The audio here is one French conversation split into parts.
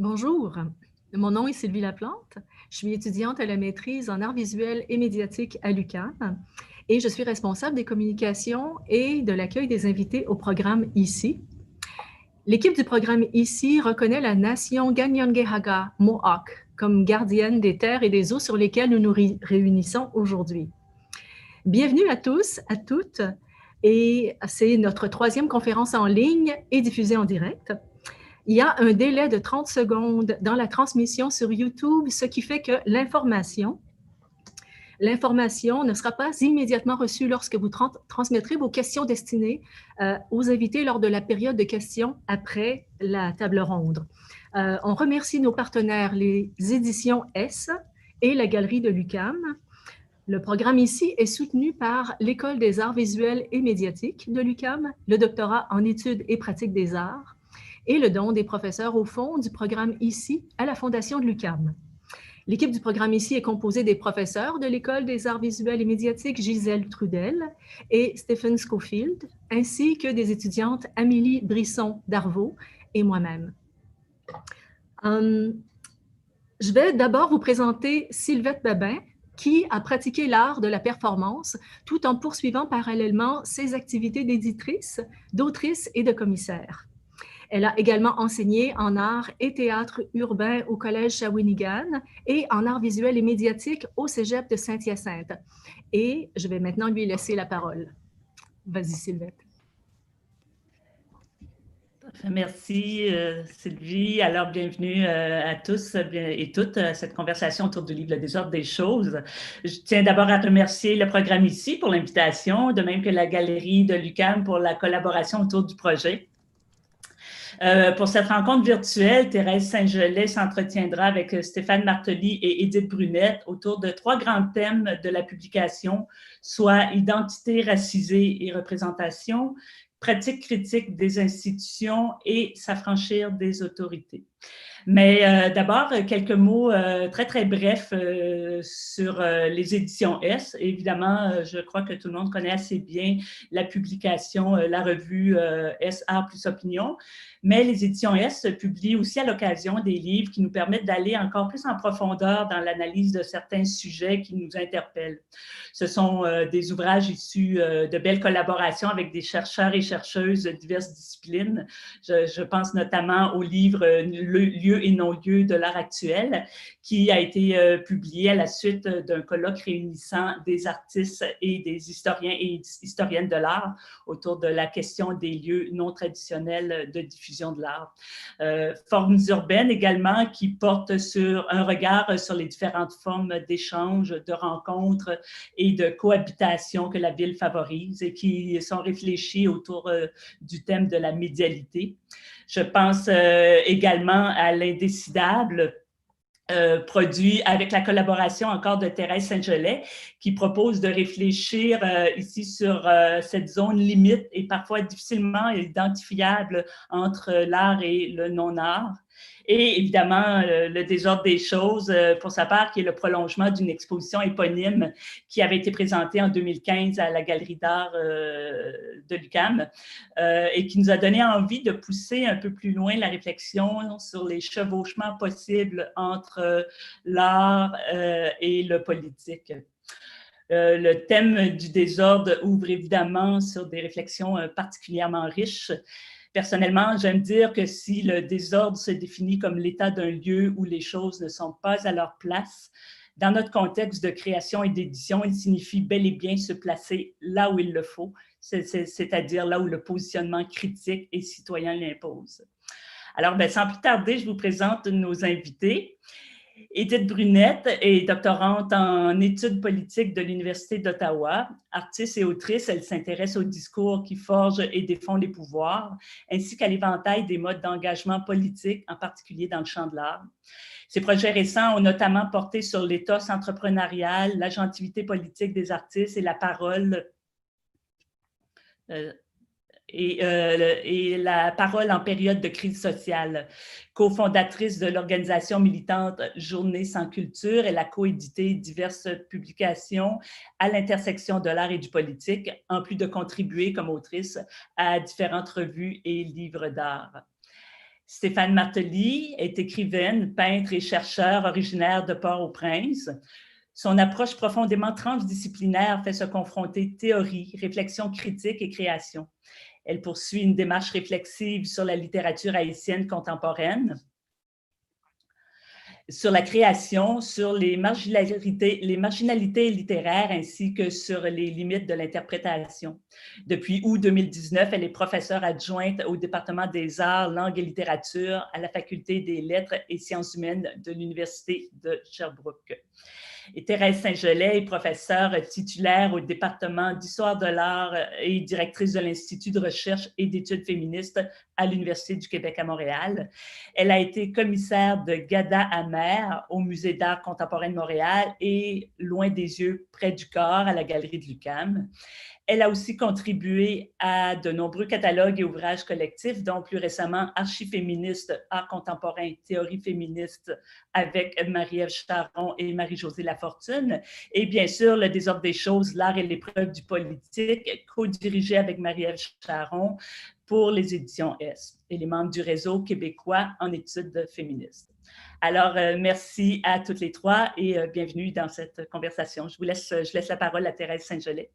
Bonjour, mon nom est Sylvie Laplante. Je suis étudiante à la maîtrise en arts visuels et médiatiques à l'UQAM et je suis responsable des communications et de l'accueil des invités au programme ICI. L'équipe du programme ICI reconnaît la nation Kanien'kehá:ka Mohawk comme gardienne des terres et des eaux sur lesquelles nous nous réunissons aujourd'hui. Bienvenue à tous, à toutes, et c'est notre troisième conférence en ligne et diffusée en direct. Il y a un délai de 30 secondes dans la transmission sur YouTube, ce qui fait que l'information ne sera pas immédiatement reçue lorsque vous transmettrez vos questions destinées aux invités lors de la période de questions après la table ronde. On remercie nos partenaires, les éditions S et la Galerie de l'UQAM. Le programme ici est soutenu par l'École des arts visuels et médiatiques de l'UQAM, le doctorat en études et pratiques des arts, et le don des professeurs au fond du programme ICI à la Fondation de l'UQAM. L'équipe du programme ICI est composée des professeurs de l'École des arts visuels et médiatiques Gisèle Trudel et Stephen Schofield, ainsi que des étudiantes Amélie Brisson-Darvaux et moi-même. Je vais d'abord vous présenter Sylvette Babin, qui a pratiqué l'art de la performance tout en poursuivant parallèlement ses activités d'éditrice, d'autrice et de commissaire. Elle a également enseigné en art et théâtre urbain au Collège Shawinigan et en art visuel et médiatique au Cégep de Saint-Hyacinthe. Et je vais maintenant lui laisser la parole. Vas-y, Sylvette. Merci, Sylvie. Alors, bienvenue à tous et toutes à cette conversation autour du livre Le désordre des choses. Je tiens d'abord à remercier le programme ici pour l'invitation, de même que la Galerie de l'UQAM pour la collaboration autour du projet. Pour cette rencontre virtuelle, Thérèse Saint-Gelais s'entretiendra avec Stéphane Martelly et Édith Brunette autour de 3 grands thèmes de la publication, soit identité racisée et représentation, pratique critique des institutions et s'affranchir des autorités. Mais d'abord, quelques mots très, très brefs sur les éditions S. Évidemment, je crois que tout le monde connaît assez bien la publication, la revue S Art plus Opinion. Mais les éditions S publient aussi à l'occasion des livres qui nous permettent d'aller encore plus en profondeur dans l'analyse de certains sujets qui nous interpellent. Ce sont des ouvrages issus de belles collaborations avec des chercheurs et chercheuses de diverses disciplines. Je pense notamment au livre « Lieu et non-lieu de l'art actuel » qui a été publié à la suite d'un colloque réunissant des artistes et des historiens et historiennes de l'art autour de la question des lieux non traditionnels de diffusion de l'art. Formes urbaines également qui portent sur un regard sur les différentes formes d'échange, de rencontres et de cohabitation que la ville favorise et qui sont réfléchies autour du thème de la médialité. Je pense également à l'Indécidable, produit avec la collaboration encore de Thérèse Saint-Gelais, qui propose de réfléchir ici sur cette zone limite et parfois difficilement identifiable entre l'art et le non-art. Et évidemment, le désordre des choses, pour sa part, qui est le prolongement d'une exposition éponyme qui avait été présentée en 2015 à la Galerie d'art de l'UQAM et qui nous a donné envie de pousser un peu plus loin la réflexion sur les chevauchements possibles entre l'art et le politique. Le thème du désordre ouvre évidemment sur des réflexions particulièrement riches. Personnellement, j'aime dire que si le désordre se définit comme l'état d'un lieu où les choses ne sont pas à leur place, dans notre contexte de création et d'édition, il signifie bel et bien se placer là où il le faut, c'est-à-dire là où le positionnement critique et citoyen l'impose. Alors, sans plus tarder, je vous présente nos invités. Édith Brunette est doctorante en études politiques de l'Université d'Ottawa. Artiste et autrice, elle s'intéresse aux discours qui forgent et défendent les pouvoirs, ainsi qu'à l'éventail des modes d'engagement politique, en particulier dans le champ de l'art. Ses projets récents ont notamment porté sur l'éthos entrepreneurial, l'agentivité politique des artistes et la parole et la parole en période de crise sociale. Cofondatrice de l'organisation militante Journée sans culture, elle a coédité diverses publications à l'intersection de l'art et du politique, en plus de contribuer comme autrice à différentes revues et livres d'art. Stéphane Martelly est écrivaine, peintre et chercheur originaire de Port-au-Prince. Son approche profondément transdisciplinaire fait se confronter théorie, réflexion critique et création. Elle poursuit une démarche réflexive sur la littérature haïtienne contemporaine, sur la création, sur les marginalités littéraires ainsi que sur les limites de l'interprétation. Depuis août 2019, elle est professeure adjointe au département des arts, langues et littérature à la faculté des lettres et sciences humaines de l'Université de Sherbrooke. Et Thérèse Saint-Gelais est professeure titulaire au département d'histoire de l'art et directrice de l'Institut de recherche et d'études féministes à l'Université du Québec à Montréal. Elle a été commissaire de Gada Amer au Musée d'art contemporain de Montréal et Loin des yeux, près du corps à la Galerie de l'UQAM. Elle a aussi contribué à de nombreux catalogues et ouvrages collectifs, dont plus récemment Archiféministe, art contemporain, théorie féministe avec Marie-Ève Charon et Marie-Josée Lafortune. Et bien sûr, Le désordre des choses, l'art et l'épreuve du politique, co-dirigé avec Marie-Ève Charon pour les éditions S. Et les membres du réseau québécois en études féministes. Alors, merci à toutes les trois et bienvenue dans cette conversation. Je laisse la parole à Thérèse Saint-Gelais.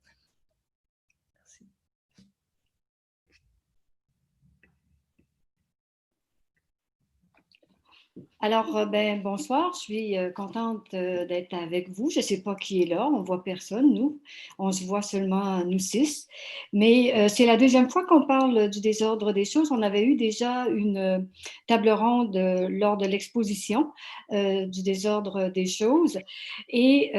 Alors, bonsoir, je suis contente d'être avec vous. Je ne sais pas qui est là, on ne voit personne, nous. On se voit seulement nous 6. Mais c'est la deuxième fois qu'on parle du désordre des choses. On avait eu déjà une table ronde lors de l'exposition du désordre des choses. Et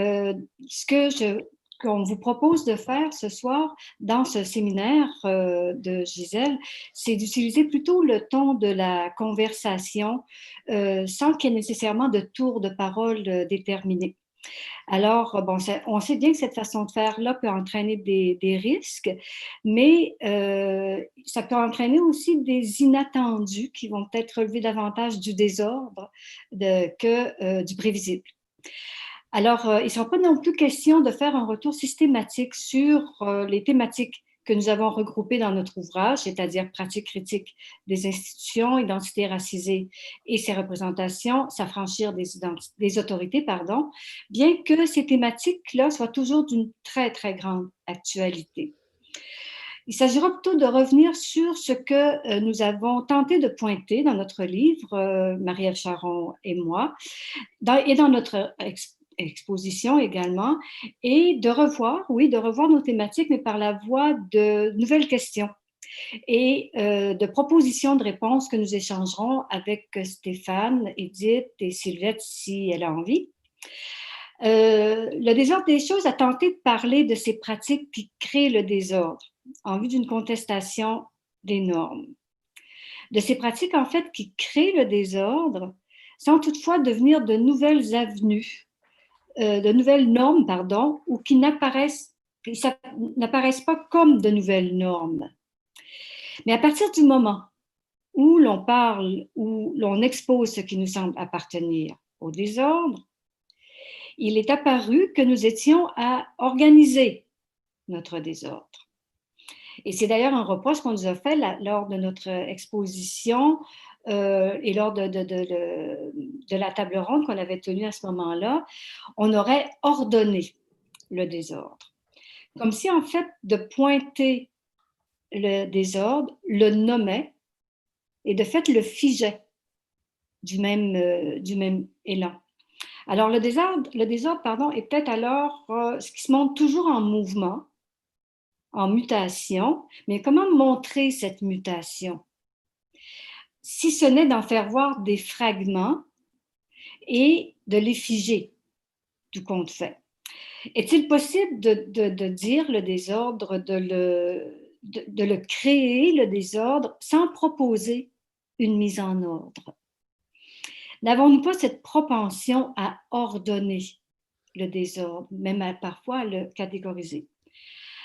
qu'on vous propose de faire ce soir dans ce séminaire de Gisèle, c'est d'utiliser plutôt le ton de la conversation sans qu'il y ait nécessairement de tour de parole déterminé. Alors, bon, on sait bien que cette façon de faire-là peut entraîner des risques, mais ça peut entraîner aussi des inattendus qui vont peut-être relever davantage du désordre que du prévisible. Alors, il ne sera pas non plus question de faire un retour systématique sur les thématiques que nous avons regroupées dans notre ouvrage, c'est-à-dire pratique critique des institutions, identité racisée et ses représentations, s'affranchir des autorités, bien que ces thématiques-là soient toujours d'une très, très grande actualité. Il s'agira plutôt de revenir sur ce que nous avons tenté de pointer dans notre livre, Marie-Ève Charon et moi, et dans notre exposition également, et de revoir nos thématiques, mais par la voie de nouvelles questions et de propositions de réponses que nous échangerons avec Stéphane, Edith et Sylvette si elle a envie. Le désordre des choses a tenté de parler de ces pratiques qui créent le désordre en vue d'une contestation des normes. De ces pratiques, en fait, qui créent le désordre sans toutefois devenir de nouvelles avenues, de nouvelles normes, ou qui n'apparaissent pas comme de nouvelles normes. Mais à partir du moment où l'on parle, où l'on expose ce qui nous semble appartenir au désordre, il est apparu que nous étions à organiser notre désordre. Et c'est d'ailleurs un reproche qu'on nous a fait lors de notre exposition et lors de la table ronde qu'on avait tenue à ce moment-là. On aurait ordonné le désordre. Comme si, en fait, de pointer le désordre le nommait et de fait le figeait du même élan. Alors, le désordre, est peut-être alors ce qui se montre toujours en mouvement, en mutation, mais comment montrer cette mutation? Si ce n'est d'en faire voir des fragments et de les figer, tout compte fait. Est-il possible de dire le désordre, de le créer, le désordre, sans proposer une mise en ordre? N'avons-nous pas cette propension à ordonner le désordre, même parfois à le catégoriser?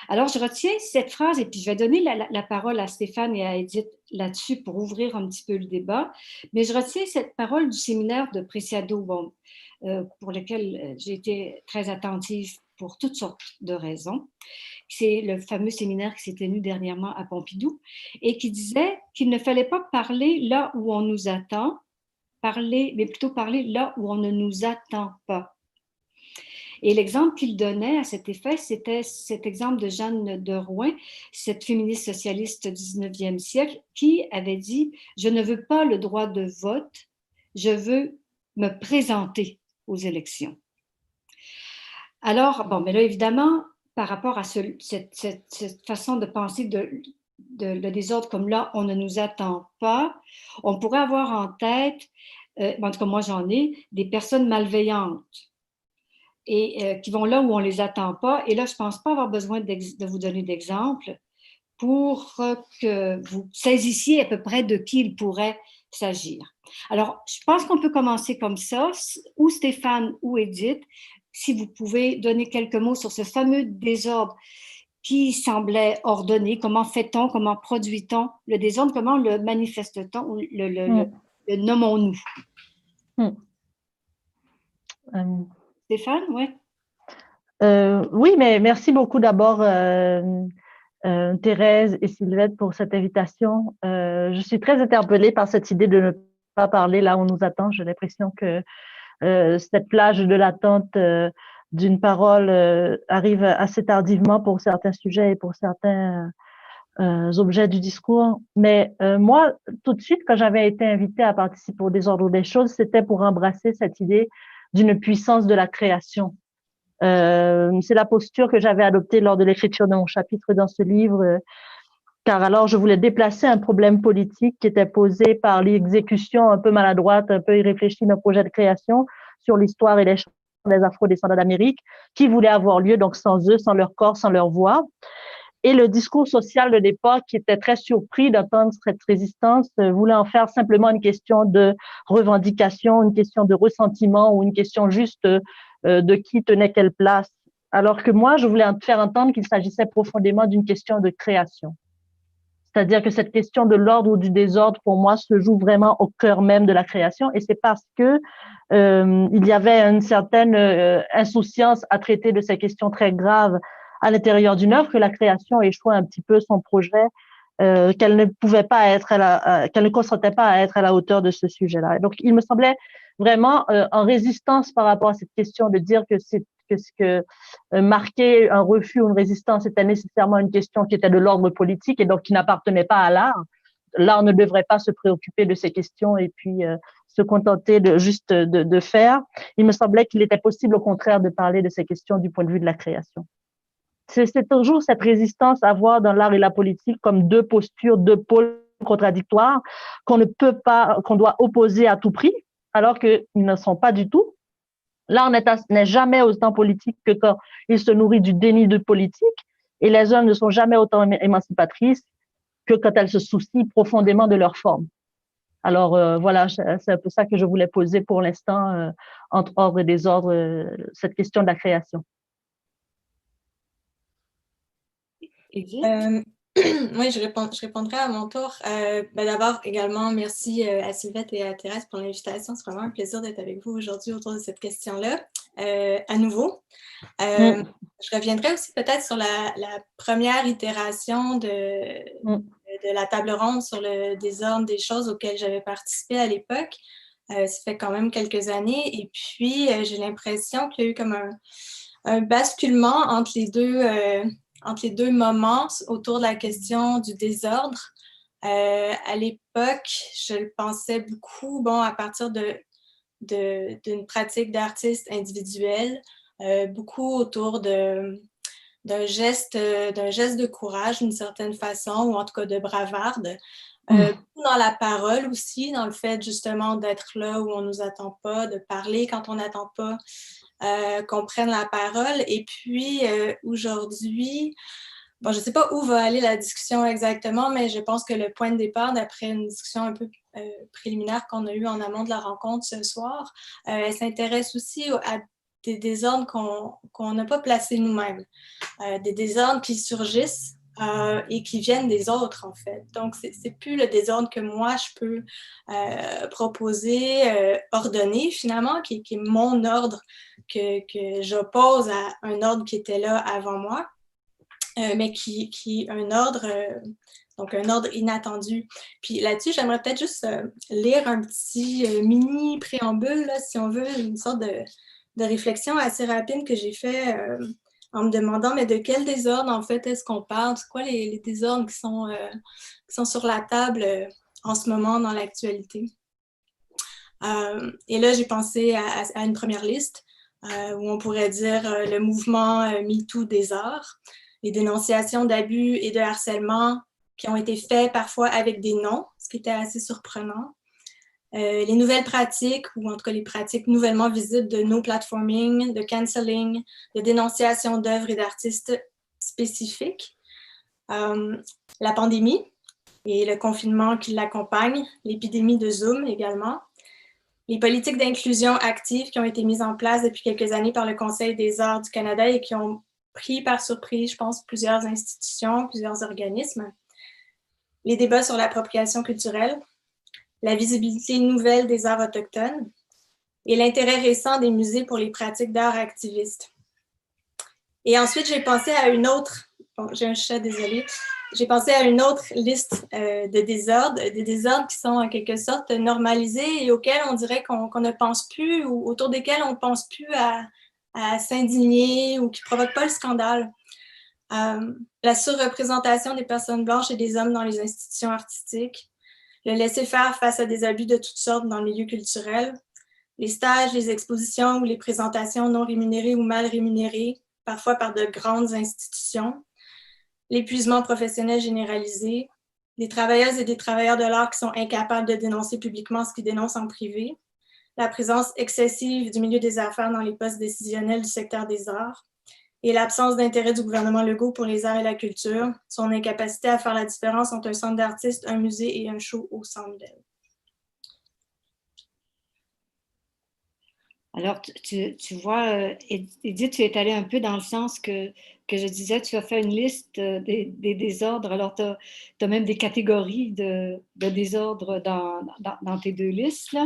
Alors, je retiens cette phrase et puis je vais donner la parole à Stéphane et à Edith là-dessus pour ouvrir un petit peu le débat. Mais je retiens cette parole du séminaire de Preciado, bon, pour lequel j'ai été très attentive pour toutes sortes de raisons. C'est le fameux séminaire qui s'est tenu dernièrement à Pompidou et qui disait qu'il ne fallait pas parler là où on nous attend, mais plutôt parler là où on ne nous attend pas. Et l'exemple qu'il donnait à cet effet, c'était cet exemple de Jeanne de Rouen, cette féministe socialiste du 19e siècle, qui avait dit « Je ne veux pas le droit de vote, je veux me présenter aux élections. » Alors, bon, mais là, évidemment, par rapport à cette façon de penser le désordre comme là, on ne nous attend pas, on pourrait avoir en tête, en tout cas moi j'en ai, des personnes malveillantes et qui vont là où on ne les attend pas. Et là, je ne pense pas avoir besoin de vous donner d'exemples pour que vous saisissiez à peu près de qui il pourrait s'agir. Alors, je pense qu'on peut commencer comme ça, ou Stéphane ou Edith, si vous pouvez donner quelques mots sur ce fameux désordre qui semblait ordonné. Comment fait-on, comment produit-on le désordre, comment le manifeste-t-on, le nommons-nous? Stéphane, oui. Oui, mais merci beaucoup d'abord, Thérèse et Sylvette, pour cette invitation. Je suis très interpellée par cette idée de ne pas parler là où on nous attend. J'ai l'impression que cette plage de l'attente d'une parole arrive assez tardivement pour certains sujets et pour certains objets du discours. Mais moi, tout de suite, quand j'avais été invitée à participer au désordre des choses, c'était pour embrasser cette idée d'une puissance de la création. C'est la posture que j'avais adoptée lors de l'écriture de mon chapitre dans ce livre, car alors je voulais déplacer un problème politique qui était posé par l'exécution un peu maladroite, un peu irréfléchie d'un projet de création sur l'histoire et les chants des Afro-descendants d'Amérique, qui voulaient avoir lieu donc sans eux, sans leur corps, sans leur voix. Et le discours social de l'époque, qui était très surpris d'entendre cette résistance, voulait en faire simplement une question de revendication, une question de ressentiment ou une question juste de qui tenait quelle place. Alors que moi, je voulais faire entendre qu'il s'agissait profondément d'une question de création. C'est-à-dire que cette question de l'ordre ou du désordre, pour moi, se joue vraiment au cœur même de la création. Et c'est parce que il y avait une certaine insouciance à traiter de ces questions très graves à l'intérieur d'une œuvre que la création échouait un petit peu son projet, qu'elle ne pouvait pas être, qu'elle ne consentait pas à être à la hauteur de ce sujet-là. Et donc, il me semblait vraiment en résistance par rapport à cette question de dire que marquer un refus ou une résistance était nécessairement une question qui était de l'ordre politique et donc qui n'appartenait pas à l'art. L'art ne devrait pas se préoccuper de ces questions et puis se contenter de faire. Il me semblait qu'il était possible au contraire de parler de ces questions du point de vue de la création. C'est toujours cette résistance à voir dans l'art et la politique comme deux postures, deux pôles contradictoires qu'on ne peut pas, qu'on doit opposer à tout prix, alors qu'ils ne sont pas du tout. L'art n'est jamais autant politique que quand il se nourrit du déni de politique, et les œuvres ne sont jamais autant émancipatrices que quand elles se soucient profondément de leur forme. Alors voilà, c'est un peu ça que je voulais poser pour l'instant entre ordre et désordre, cette question de la création. Oui, je répondrai à mon tour. D'abord, également, merci à Sylvette et à Thérèse pour l'invitation. C'est vraiment un plaisir d'être avec vous aujourd'hui autour de cette question-là. À nouveau, je reviendrai aussi peut-être sur la première itération de la table ronde sur le désordre des choses auxquelles j'avais participé à l'époque. Ça fait quand même quelques années. Et puis, j'ai l'impression qu'il y a eu comme un basculement entre les deux moments autour de la question du désordre. À l'époque, je le pensais beaucoup, à partir d'une pratique d'artiste individuel, beaucoup autour d'un geste de courage d'une certaine façon, ou en tout cas de bravarde. Dans la parole aussi, dans le fait justement d'être là où on ne nous attend pas, de parler quand on n'attend pas qu'on prenne la parole. Et puis aujourd'hui, je ne sais pas où va aller la discussion exactement, mais je pense que le point de départ, d'après une discussion un peu préliminaire qu'on a eue en amont de la rencontre ce soir, elle s'intéresse aussi à des désordres qu'on n'a pas placés nous-mêmes, des désordres qui surgissent et qui viennent des autres, en fait. Donc, c'est plus le désordre que moi, je peux proposer, ordonner, finalement, qui est mon ordre, que j'oppose à un ordre qui était là avant moi, mais qui est un ordre, donc un ordre inattendu. Puis là-dessus, j'aimerais peut-être juste lire un petit mini préambule, là, si on veut, une sorte de réflexion assez rapide que j'ai fait en me demandant, mais de quel désordre, en fait, est-ce qu'on parle? C'est quoi les désordres qui sont sur la table en ce moment dans l'actualité? Et là, j'ai pensé à une première liste où on pourrait dire le mouvement MeToo des arts, les dénonciations d'abus et de harcèlement qui ont été faits parfois avec des noms, ce qui était assez surprenant. Les nouvelles pratiques, ou en tout cas les pratiques nouvellement visibles de no-platforming, de canceling, de dénonciation d'œuvres et d'artistes spécifiques. La pandémie et le confinement qui l'accompagne, l'épidémie de Zoom également. Les politiques d'inclusion active qui ont été mises en place depuis quelques années par le Conseil des arts du Canada et qui ont pris par surprise, je pense, plusieurs institutions, plusieurs organismes. Les débats sur l'appropriation culturelle, la visibilité nouvelle des arts autochtones et l'intérêt récent des musées pour les pratiques d'art activistes. Et ensuite, j'ai pensé à une autre, bon, j'ai un chat, désolé, j'ai pensé à une autre liste de désordres, des désordres qui sont en quelque sorte normalisés et auxquels on dirait qu'on ne pense plus ou autour desquels on ne pense plus à s'indigner ou qui ne provoquent pas le scandale. La surreprésentation des personnes blanches et des hommes dans les institutions artistiques, le laisser-faire face à des abus de toutes sortes dans le milieu culturel, les stages, les expositions ou les présentations non rémunérées ou mal rémunérées, parfois par de grandes institutions, l'épuisement professionnel généralisé, des travailleuses et des travailleurs de l'art qui sont incapables de dénoncer publiquement ce qu'ils dénoncent en privé, la présence excessive du milieu des affaires dans les postes décisionnels du secteur des arts, et l'absence d'intérêt du gouvernement Legault pour les arts et la culture, son incapacité à faire la différence entre un centre d'artistes, un musée et un show au Centre Bell. Alors, tu vois, Edith, tu es allée un peu dans le sens que je disais, tu as fait une liste des désordres. Alors, tu as même des catégories de désordres dans tes deux listes, là.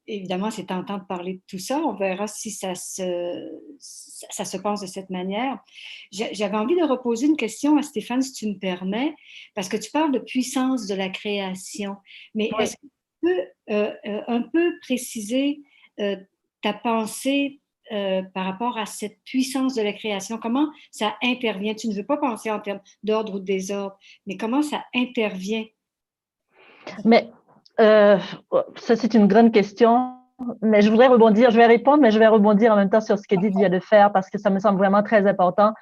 Évidemment, c'est tentant de parler de tout ça. On verra si ça se passe de cette manière. J'avais envie de reposer une question à Stéphane, si tu me permets, parce que tu parles de puissance de la création. Mais oui. Est-ce que tu peux un peu préciser ta pensée par rapport à cette puissance de la création? Comment ça intervient? Tu ne veux pas penser en termes d'ordre ou de désordre, mais comment ça intervient? Mais ça, c'est une grande question, mais je voudrais rebondir, je vais répondre, mais je vais rebondir en même temps sur ce qu'Edith vient de faire parce que ça me semble vraiment très important.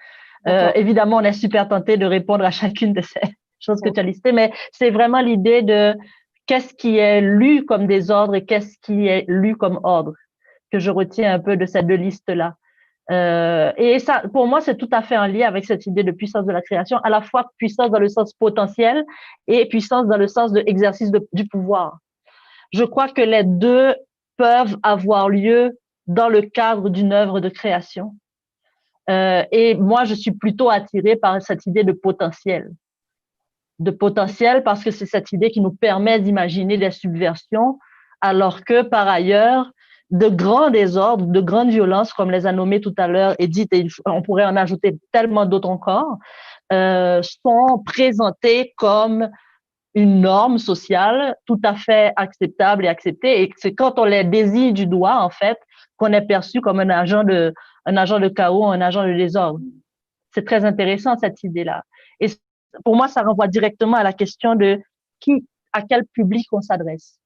Évidemment, on est super tenté de répondre à chacune de ces choses que tu as listées, mais c'est vraiment l'idée de qu'est-ce qui est lu comme désordre et qu'est-ce qui est lu comme ordre que je retiens un peu de ces deux listes-là. Et ça, pour moi, c'est tout à fait en lien avec cette idée de puissance de la création, à la fois puissance dans le sens potentiel et puissance dans le sens de exercice du pouvoir. Je crois que les deux peuvent avoir lieu dans le cadre d'une œuvre de création. Et moi, je suis plutôt attirée par cette idée de potentiel. De potentiel parce que c'est cette idée qui nous permet d'imaginer des subversions, alors que par ailleurs, de grands désordres, de grandes violences, comme les a nommés tout à l'heure Edith, et on pourrait en ajouter tellement d'autres encore, sont présentés comme une norme sociale tout à fait acceptable et acceptée. Et c'est quand on les désigne du doigt, en fait, qu'on est perçu comme un agent de chaos, un agent de désordre. C'est très intéressant, cette idée-là. Et pour moi, ça renvoie directement à la question de à quel public on s'adresse.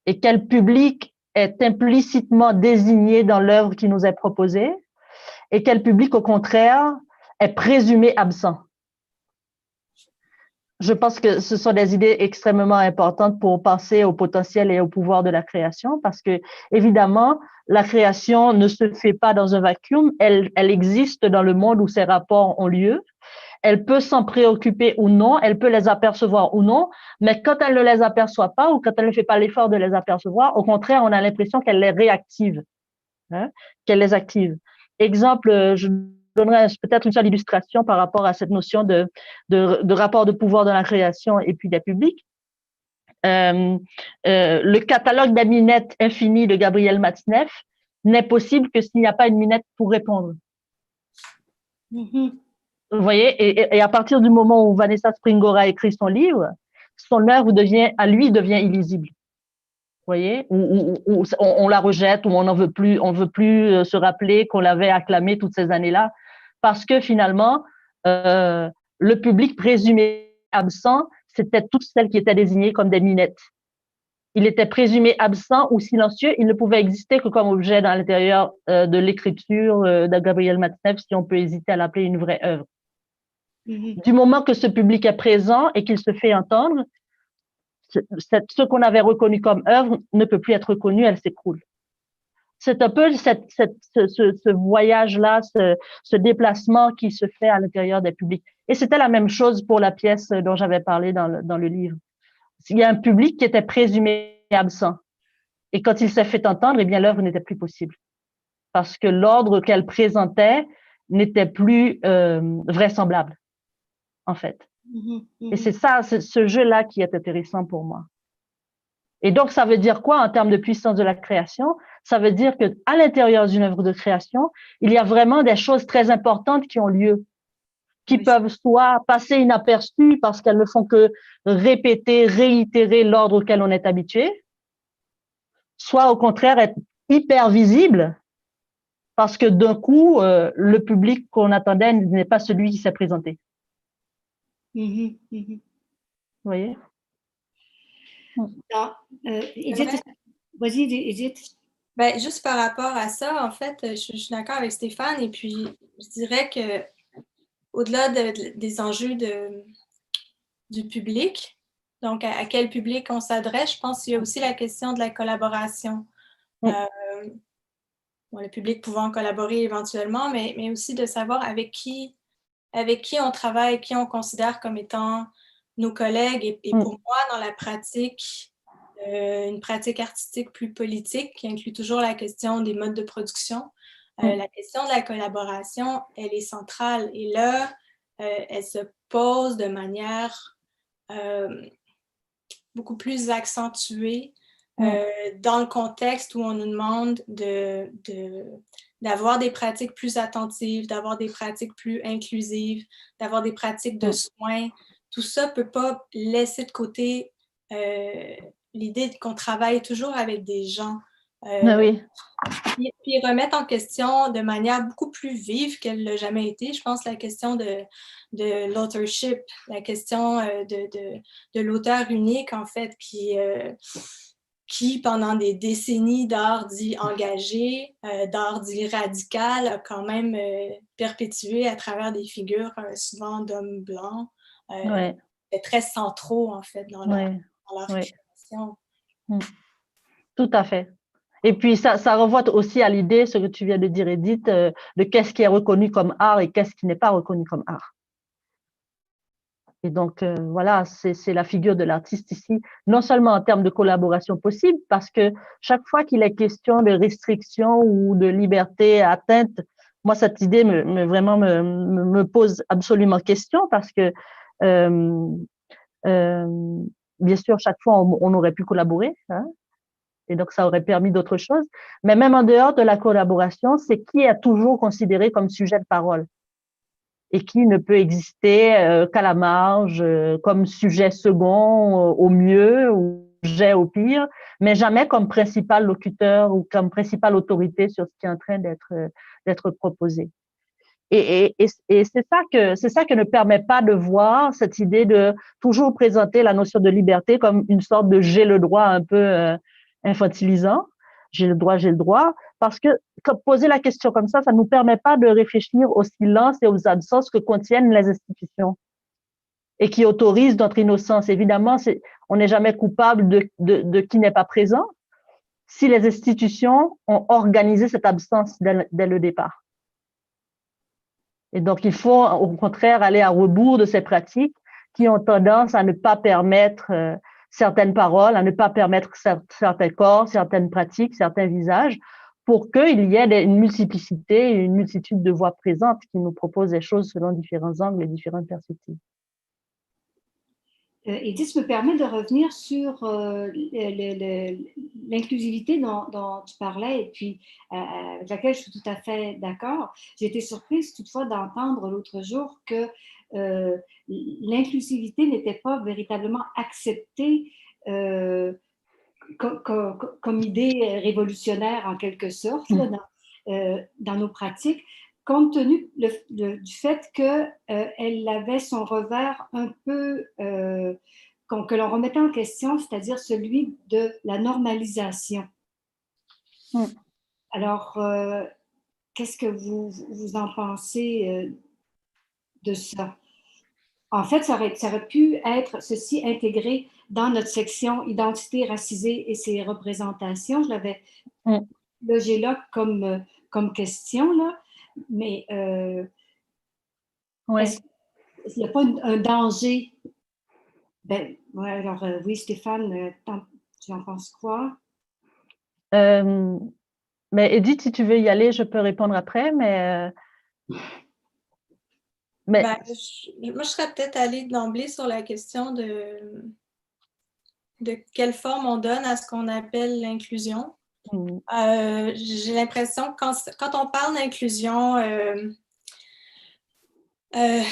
Et quel public est implicitement désigné dans l'œuvre qui nous est proposée et quel public, au contraire, est présumé absent. Je pense que ce sont des idées extrêmement importantes pour penser au potentiel et au pouvoir de la création parce que, évidemment, la création ne se fait pas dans un vacuum, elle existe dans le monde où ces rapports ont lieu. elle peut s'en préoccuper ou non, elle peut les apercevoir ou non, mais quand elle ne les aperçoit pas ou quand elle ne fait pas l'effort de les apercevoir, au contraire, on a l'impression qu'elle les réactive, hein, qu'elle les active. Exemple, je donnerai peut-être une seule illustration par rapport à cette notion de rapport de pouvoir dans la création et puis des publics. Le catalogue des minettes infinies de Gabriel Matzneff n'est possible que s'il n'y a pas une minette pour répondre. Vous voyez, et à partir du moment où Vanessa Springora a écrit son livre, son œuvre devient illisible. Vous voyez, ou on la rejette, ou on n'en veut plus, on veut plus se rappeler qu'on l'avait acclamé toutes ces années-là, parce que finalement, le public présumé absent, c'était toutes celles qui étaient désignées comme des minettes. Il était présumé absent ou silencieux, il ne pouvait exister que comme objet dans l'intérieur de l'écriture de Gabriel Matzneff, si on peut hésiter à l'appeler une vraie œuvre. Du moment que ce public est présent et qu'il se fait entendre, ce qu'on avait reconnu comme œuvre ne peut plus être reconnu, elle s'écroule. C'est un peu ce voyage-là, ce déplacement qui se fait à l'intérieur des publics. Et c'était la même chose pour la pièce dont j'avais parlé dans le livre. Il y a un public qui était présumé absent. Et quand il s'est fait entendre, eh bien, l'œuvre n'était plus possible. Parce que l'ordre qu'elle présentait n'était plus vraisemblable, en fait. Et c'est ça, c'est ce jeu-là qui est intéressant pour moi. Et donc, ça veut dire quoi en termes de puissance de la création? Ça veut dire que à l'intérieur d'une œuvre de création, il y a vraiment des choses très importantes qui ont lieu, qui peuvent soit passer inaperçues parce qu'elles ne font que répéter, réitérer l'ordre auquel on est habitué, soit au contraire être hyper visibles parce que d'un coup, le public qu'on attendait n'est pas celui qui s'est présenté. Vous voyez? Edith, vas-y, Edith. Ben, juste par rapport à ça, en fait, je suis d'accord avec Stéphane, et puis je dirais que au-delà des enjeux du public, donc à quel public on s'adresse, je pense qu'il y a aussi la question de la collaboration. Le public pouvant collaborer éventuellement, mais aussi de savoir avec qui on travaille, qui on considère comme étant nos collègues. Et pour moi, dans la pratique, une pratique artistique plus politique, qui inclut toujours la question des modes de production, la question de la collaboration, elle est centrale. Et là, elle se pose de manière beaucoup plus accentuée dans le contexte où on nous demande d'avoir des pratiques plus attentives, d'avoir des pratiques plus inclusives, d'avoir des pratiques de soins. Tout ça ne peut pas laisser de côté l'idée qu'on travaille toujours avec des gens. Puis remettre en question de manière beaucoup plus vive qu'elle ne l'a jamais été. Je pense la question de l'authorship, la question de l'auteur unique, en fait, qui, pendant des décennies d'art dit engagé, d'art dit radical, a quand même perpétué à travers des figures souvent d'hommes blancs, très centraux, en fait, dans leur création. Tout à fait. Et puis, ça renvoie aussi à l'idée, ce que tu viens de dire, Edith, de qu'est-ce qui est reconnu comme art et qu'est-ce qui n'est pas reconnu comme art. Et donc, voilà, c'est la figure de l'artiste ici, non seulement en termes de collaboration possible, parce que chaque fois qu'il est question de restriction ou de liberté atteinte, moi, cette idée vraiment me pose absolument question, parce que, bien sûr, chaque fois, on aurait pu collaborer, hein, et donc ça aurait permis d'autres choses. Mais même en dehors de la collaboration, c'est qui est toujours considéré comme sujet de parole et qui ne peut exister qu'à la marge, comme sujet second au mieux ou sujet au pire, mais jamais comme principal locuteur ou comme principale autorité sur ce qui est en train d'être proposé. Et c'est ça que ne permet pas de voir cette idée de toujours présenter la notion de liberté comme une sorte de j'ai le droit un peu infantilisant. J'ai le droit, parce que poser la question comme ça ne nous permet pas de réfléchir au silence et aux absences que contiennent les institutions et qui autorisent notre innocence. Évidemment, on n'est jamais coupable de qui n'est pas présent si les institutions ont organisé cette absence dès le départ. Et donc, il faut au contraire aller à rebours de ces pratiques qui ont tendance à ne pas permettre certaines paroles, à ne pas permettre certains corps, certaines pratiques, certains visages, pour qu'il y ait une multiplicité, une multitude de voix présentes qui nous proposent des choses selon différents angles et différentes perspectives. Edith me permet de revenir sur l'inclusivité dont tu parlais et puis avec laquelle je suis tout à fait d'accord. J'ai été surprise toutefois d'entendre l'autre jour que l'inclusivité n'était pas véritablement acceptée comme idée révolutionnaire en quelque sorte là, dans nos pratiques, compte tenu du fait qu'elle avait son revers un peu que l'on remettait en question, c'est-à-dire celui de la normalisation. Alors, qu'est-ce que vous en pensez de ça? En fait, ça aurait pu être ceci intégré dans notre section Identité racisée et ses représentations. Je l'avais logé là comme question, là. Mais est-ce qu'il n'y a pas un danger? Ben, ouais, alors, oui, Stéphane, tu en penses quoi? Mais Edith, si tu veux y aller, je peux répondre après, mais... Ben, moi, je serais peut-être allée d'emblée sur la question de quelle forme on donne à ce qu'on appelle l'inclusion. J'ai l'impression que quand on parle d'inclusion, il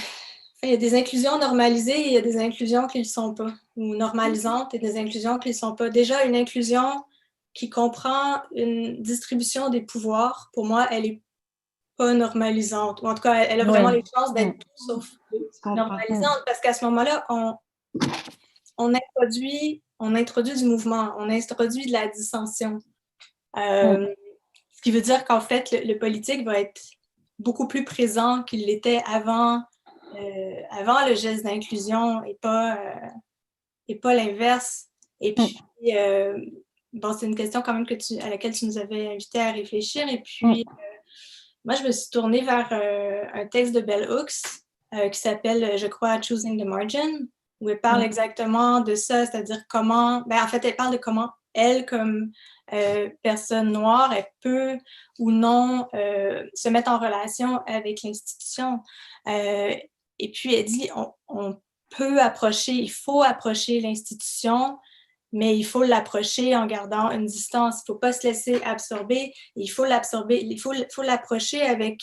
y a des inclusions normalisées et il y a des inclusions qui ne le sont pas, ou normalisantes et des inclusions qui ne le sont pas. Déjà, une inclusion qui comprend une distribution des pouvoirs, pour moi, elle n'est pas normalisante. Ou en tout cas, elle a vraiment les chances d'être tout sauf normalisante, parce qu'à ce moment-là, on introduit du mouvement, on introduit de la dissension. Ce qui veut dire qu'en fait, le politique va être beaucoup plus présent qu'il l'était avant le geste d'inclusion et pas l'inverse. Et puis, bon, c'est une question quand même à laquelle tu nous avais invité à réfléchir. Et puis, moi, je me suis tournée vers un texte de Bell Hooks qui s'appelle, je crois, Choosing the Margin, où elle parle exactement de ça, c'est-à-dire comment, en fait, elle parle de comment elle, comme personne noire, elle peut ou non se mettre en relation avec l'institution. Et puis, elle dit, on peut approcher, il faut approcher l'institution, mais il faut l'approcher en gardant une distance. Il ne faut pas se laisser absorber. Il faut l'absorber, il faut l'approcher avec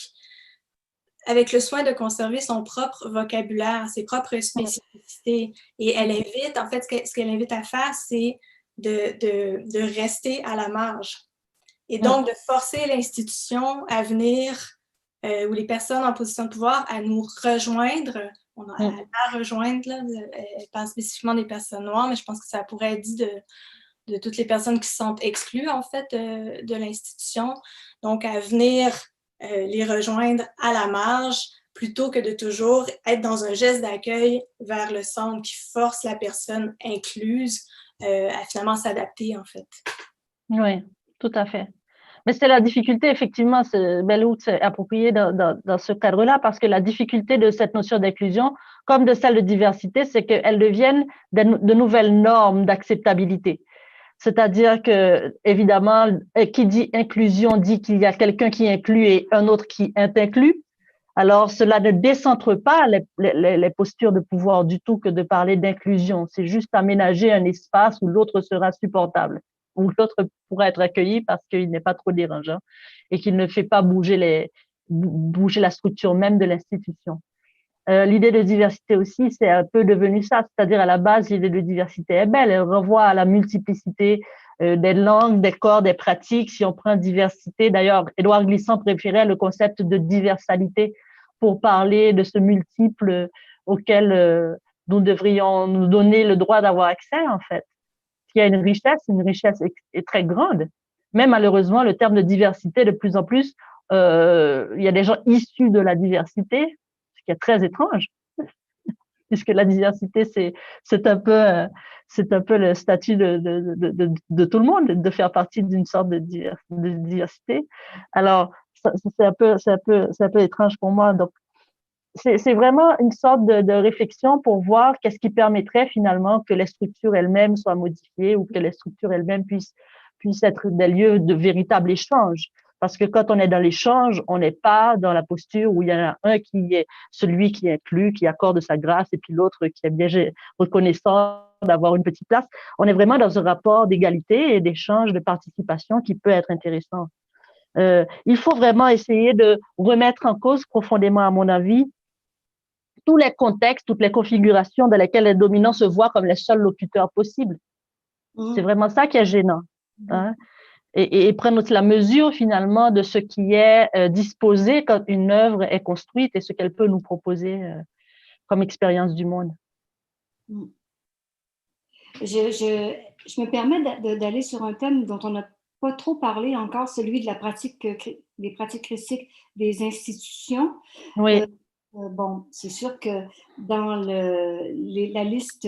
le soin de conserver son propre vocabulaire, ses propres spécificités. Et elle invite, en fait, ce qu'elle invite à faire, c'est de rester à la marge. Et donc, de forcer l'institution à venir, ou les personnes en position de pouvoir, à nous rejoindre. À la rejoindre, là, elle parle spécifiquement des personnes noires, mais je pense que ça pourrait être dit de toutes les personnes qui se sentent exclues, en fait, de l'institution. Donc, à venir les rejoindre à la marge, plutôt que de toujours être dans un geste d'accueil vers le centre qui force la personne incluse à finalement s'adapter, en fait. Oui, tout à fait. Mais c'est la difficulté, effectivement, Bell Hooks est approprié dans ce cadre-là, parce que la difficulté de cette notion d'inclusion, comme de celle de diversité, c'est qu'elles deviennent de nouvelles normes d'acceptabilité. C'est-à-dire que, évidemment, qui dit inclusion dit qu'il y a quelqu'un qui inclut et un autre qui est inclus. Alors, cela ne décentre pas les postures de pouvoir du tout que de parler d'inclusion. C'est juste aménager un espace où l'autre sera supportable, où l'autre pourra être accueilli parce qu'il n'est pas trop dérangeant et qu'il ne fait pas bouger la structure même de l'institution. L'idée de diversité aussi, c'est un peu devenu ça, c'est-à-dire à la base, l'idée de diversité est belle, elle renvoie à la multiplicité des langues, des corps, des pratiques. Si on prend diversité, d'ailleurs, Édouard Glissant préférait le concept de diversalité pour parler de ce multiple auquel nous devrions nous donner le droit d'avoir accès, en fait. Il y a une richesse est très grande. Mais malheureusement, le terme de diversité, de plus en plus, il y a des gens issus de la diversité, ce qui est très étrange, puisque la diversité, c'est un peu le statut de tout le monde, de faire partie d'une sorte de diversité. Alors, c'est un peu étrange pour moi. Donc, c'est vraiment une sorte de réflexion pour voir qu'est-ce qui permettrait finalement que les structures elles-mêmes soient modifiées ou que les structures elles-mêmes puissent être des lieux de véritable échange. Parce que quand on est dans l'échange, on n'est pas dans la posture où il y en a un qui est celui qui inclut, qui accorde sa grâce, et puis l'autre qui est bien reconnaissant d'avoir une petite place. On est vraiment dans un rapport d'égalité et d'échange, de participation qui peut être intéressant. Il faut vraiment essayer de remettre en cause profondément, à mon avis, tous les contextes, toutes les configurations dans lesquelles les dominants se voient comme les seuls locuteurs possibles. C'est vraiment ça qui est gênant. Hein? Et prendre la mesure finalement de ce qui est disposé quand une œuvre est construite et ce qu'elle peut nous proposer comme expérience du monde. Je me permets d'aller sur un thème dont on n'a pas trop parlé encore, celui de la pratique, des pratiques critiques des institutions. Oui. Bon, c'est sûr que dans la liste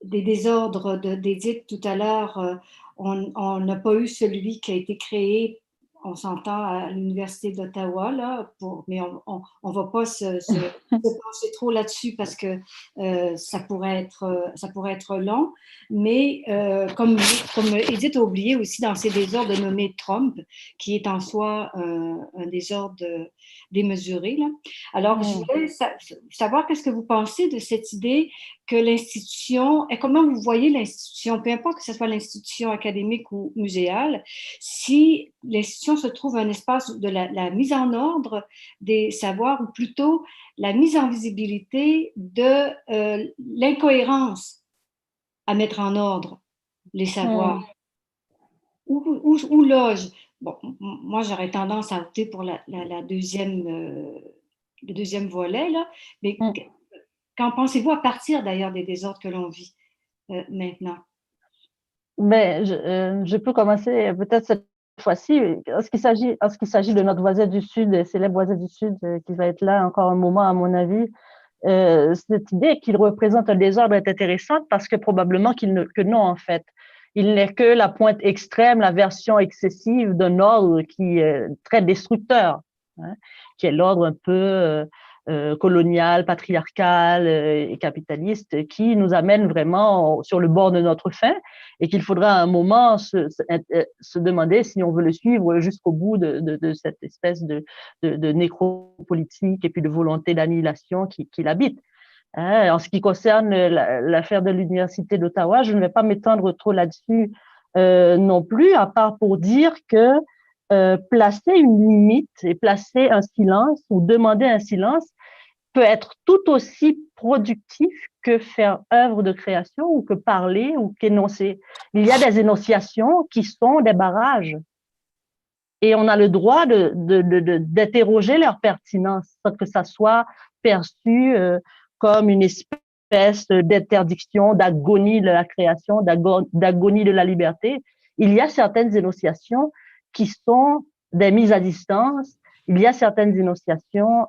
des désordres d'Édith tout à l'heure, on n'a pas eu celui qui a été créé, on s'entend, à l'Université d'Ottawa, là, mais on ne va pas se pencher trop là-dessus parce que ça pourrait être long. Mais comme Édith a oublié aussi dans ses désordres de nommer Trump, qui est en soi un désordre démesuré. Là. Alors, je voulais savoir qu'est-ce que vous pensez de cette idée que l'institution, et comment vous voyez l'institution, peu importe que ce soit l'institution académique ou muséale, si l'institution se trouve un espace de la mise en ordre des savoirs, ou plutôt la mise en visibilité de l'incohérence à mettre en ordre les savoirs. Où loge. Bon, moi, j'aurais tendance à opter pour le deuxième volet, là, mais qu'en pensez-vous à partir d'ailleurs des désordres que l'on vit maintenant? Mais je peux commencer peut-être cette fois-ci. En ce qui s'agit de notre voisin du Sud, célèbre voisin du Sud, qui va être là encore un moment, à mon avis, cette idée qu'il représente un désordre est intéressante parce que probablement que non, en fait. Il n'est que la pointe extrême, la version excessive d'un ordre qui est très destructeur, hein, qui est l'ordre un peu colonial, patriarcal et capitaliste, qui nous amène vraiment sur le bord de notre fin et qu'il faudra à un moment se demander si on veut le suivre jusqu'au bout de cette espèce de nécropolitique et puis de volonté d'annihilation qui l'habite. En ce qui concerne l'affaire de l'Université d'Ottawa, je ne vais pas m'étendre trop là-dessus non plus, à part pour dire que placer une limite et placer un silence ou demander un silence peut être tout aussi productif que faire œuvre de création ou que parler ou qu'énoncer. Il y a des énonciations qui sont des barrages et on a le droit d'interroger leur pertinence sans que ça soit perçu comme une espèce d'interdiction, d'agonie de la création, d'agonie de la liberté. Il y a certaines énonciations qui sont des mises à distance, il y a certaines énonciations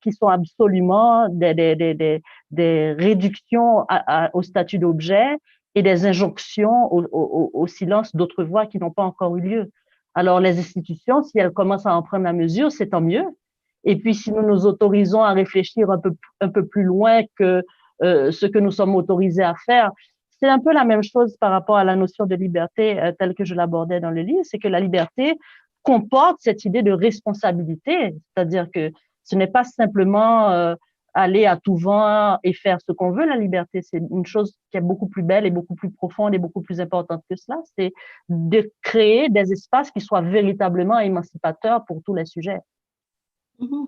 qui sont absolument des réductions au statut d'objet et des injonctions au silence d'autres voix qui n'ont pas encore eu lieu. Alors, les institutions, si elles commencent à en prendre la mesure, c'est tant mieux. Et puis, si nous nous autorisons à réfléchir un peu plus loin que ce que nous sommes autorisés à faire, c'est un peu la même chose par rapport à la notion de liberté telle que je l'abordais dans le livre, c'est que la liberté comporte cette idée de responsabilité, c'est-à-dire que ce n'est pas simplement aller à tout vent et faire ce qu'on veut, la liberté, c'est une chose qui est beaucoup plus belle et beaucoup plus profonde et beaucoup plus importante que cela, c'est de créer des espaces qui soient véritablement émancipateurs pour tous les sujets.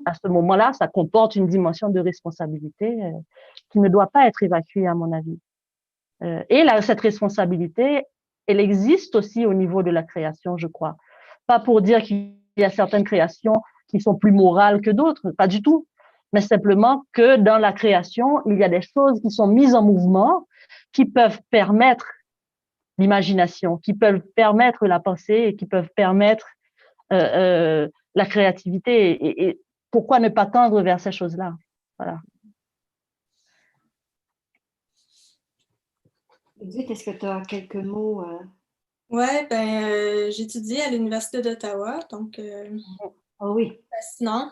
À ce moment-là, ça comporte une dimension de responsabilité qui ne doit pas être évacuée, à mon avis. Et cette responsabilité, elle existe aussi au niveau de la création, je crois. Pas pour dire qu'il y a certaines créations qui sont plus morales que d'autres, pas du tout, mais simplement que dans la création, il y a des choses qui sont mises en mouvement, qui peuvent permettre l'imagination, qui peuvent permettre la pensée et qui peuvent permettre la créativité. Et pourquoi ne pas tendre vers ces choses-là? Voilà. Edith, est-ce que tu as quelques mots? Oui, j'étudie à l'Université d'Ottawa, donc oui. fascinant.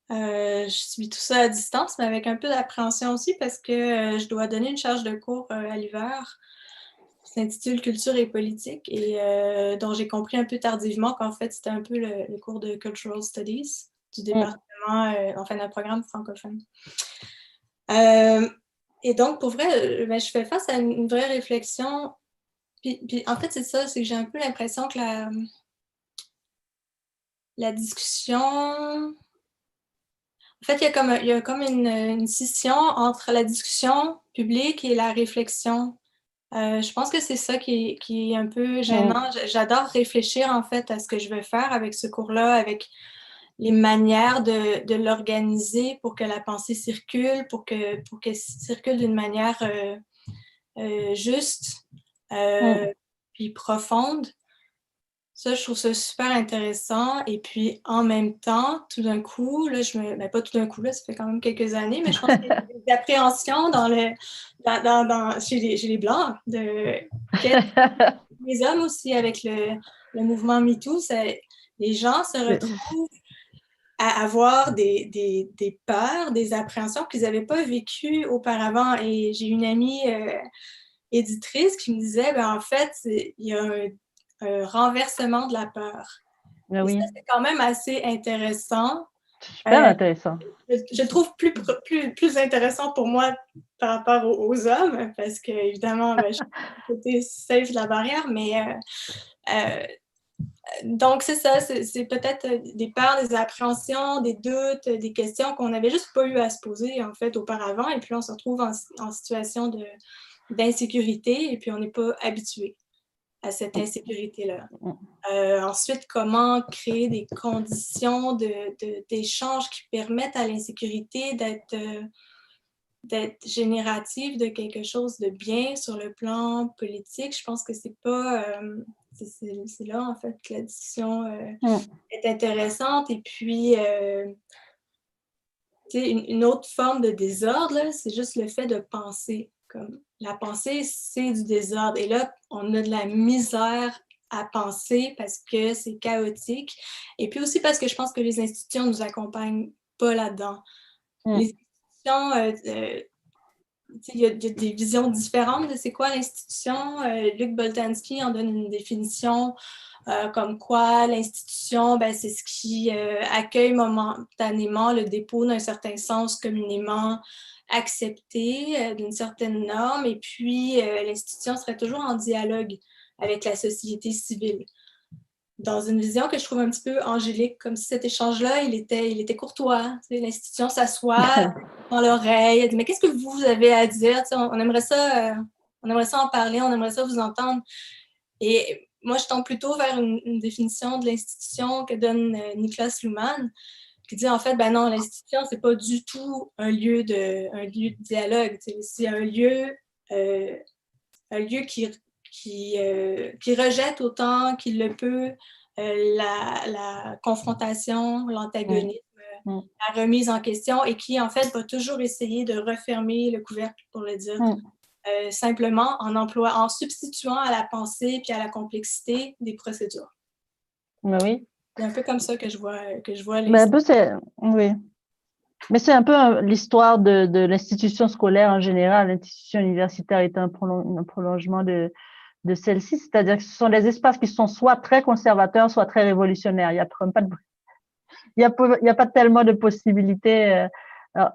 Je suis tout ça à distance, mais avec un peu d'appréhension aussi parce que je dois donner une charge de cours à l'hiver qui s'intitule Culture et politique et dont j'ai compris un peu tardivement qu'en fait, c'était un peu le cours de Cultural Studies du département, enfin d'un programme francophone. Et donc, pour vrai, ben, je fais face à une vraie réflexion. Puis en fait, c'est ça, c'est que j'ai un peu l'impression que la discussion... En fait, il y a comme une scission entre la discussion publique et la réflexion. Je pense que c'est ça qui est un peu gênant. J'adore réfléchir en fait à ce que je veux faire avec ce cours-là, avec les manières de l'organiser pour que la pensée circule, pour qu'elle circule d'une manière juste, puis profonde. Ça, je trouve ça super intéressant. Et puis, en même temps, tout d'un coup, là, ben, pas tout d'un coup, là, ça fait quand même quelques années, mais je pense qu'il y a des appréhensions chez les Blancs, les hommes aussi, avec le mouvement MeToo. Les gens se retrouvent à avoir des peurs, des appréhensions qu'ils n'avaient pas vécues auparavant. Et j'ai une amie éditrice qui me disait, ben, en fait, il y a un renversement de la peur. Ah oui. Et ça, c'est quand même assez intéressant. Super intéressant. Je trouve plus intéressant pour moi par rapport aux hommes, parce que, évidemment, ben, je suis côté safe de la barrière, mais donc, c'est ça, c'est peut-être des peurs, des appréhensions, des doutes, des questions qu'on n'avait juste pas eu à se poser, en fait, auparavant. Et puis, on se retrouve en situation d'insécurité et puis on n'est pas habitué à cette insécurité-là. Ensuite, comment créer des conditions d'échange qui permettent à l'insécurité d'être générative de quelque chose de bien sur le plan politique. Je pense que c'est pas... c'est là, en fait, que la discussion est intéressante. Et puis, une autre forme de désordre, là, c'est juste le fait de penser. Comme la pensée, c'est du désordre. Et là, on a de la misère à penser parce que c'est chaotique. Et puis aussi parce que je pense que les institutions ne nous accompagnent pas là-dedans. Les institutions, il y a des visions différentes de c'est quoi l'institution. Luc Boltanski en donne une définition comme quoi l'institution, ben, c'est ce qui accueille momentanément le dépôt d'un certain sens communément accepté, d'une certaine norme, et puis l'institution serait toujours en dialogue avec la société civile. Dans une vision que je trouve un petit peu angélique, comme si cet échange-là, il était courtois. L'institution s'assoit dans l'oreille, elle dit « Mais qu'est-ce que vous avez à dire? On aimerait ça en parler, on aimerait ça vous entendre. » Et moi, je tends plutôt vers une définition de l'institution que donne Niklas Luhmann, qui dit en fait, ben non, l'institution, c'est pas du tout un lieu de dialogue. C'est un lieu qui rejette autant qu'il le peut la confrontation, l'antagonisme, la remise en question, et qui, en fait, va toujours essayer de refermer le couvercle, pour le dire simplement, en substituant à la pensée puis à la complexité des procédures. Oui. C'est un peu comme ça que je vois les... oui. Mais c'est un peu l'histoire de l'institution scolaire en général. L'institution universitaire est un prolongement de celle-ci, c'est-à-dire que ce sont des espaces qui sont soit très conservateurs, soit très révolutionnaires. Il n'y a pas tellement de possibilités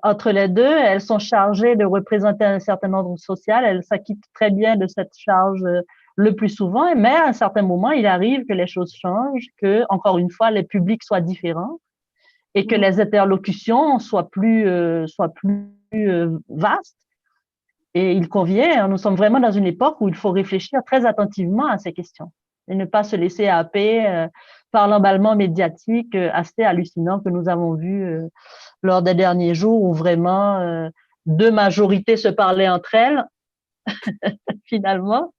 entre les deux. Elles sont chargées de représenter un certain ordre social. Elles s'acquittent très bien de cette charge le plus souvent, mais à un certain moment, il arrive que les choses changent, que, encore une fois, les publics soient différents et que les interlocutions soient plus vastes. Et il convient, nous sommes vraiment dans une époque où il faut réfléchir très attentivement à ces questions et ne pas se laisser happer par l'emballement médiatique assez hallucinant que nous avons vu lors des derniers jours où vraiment deux majorités se parlaient entre elles, finalement,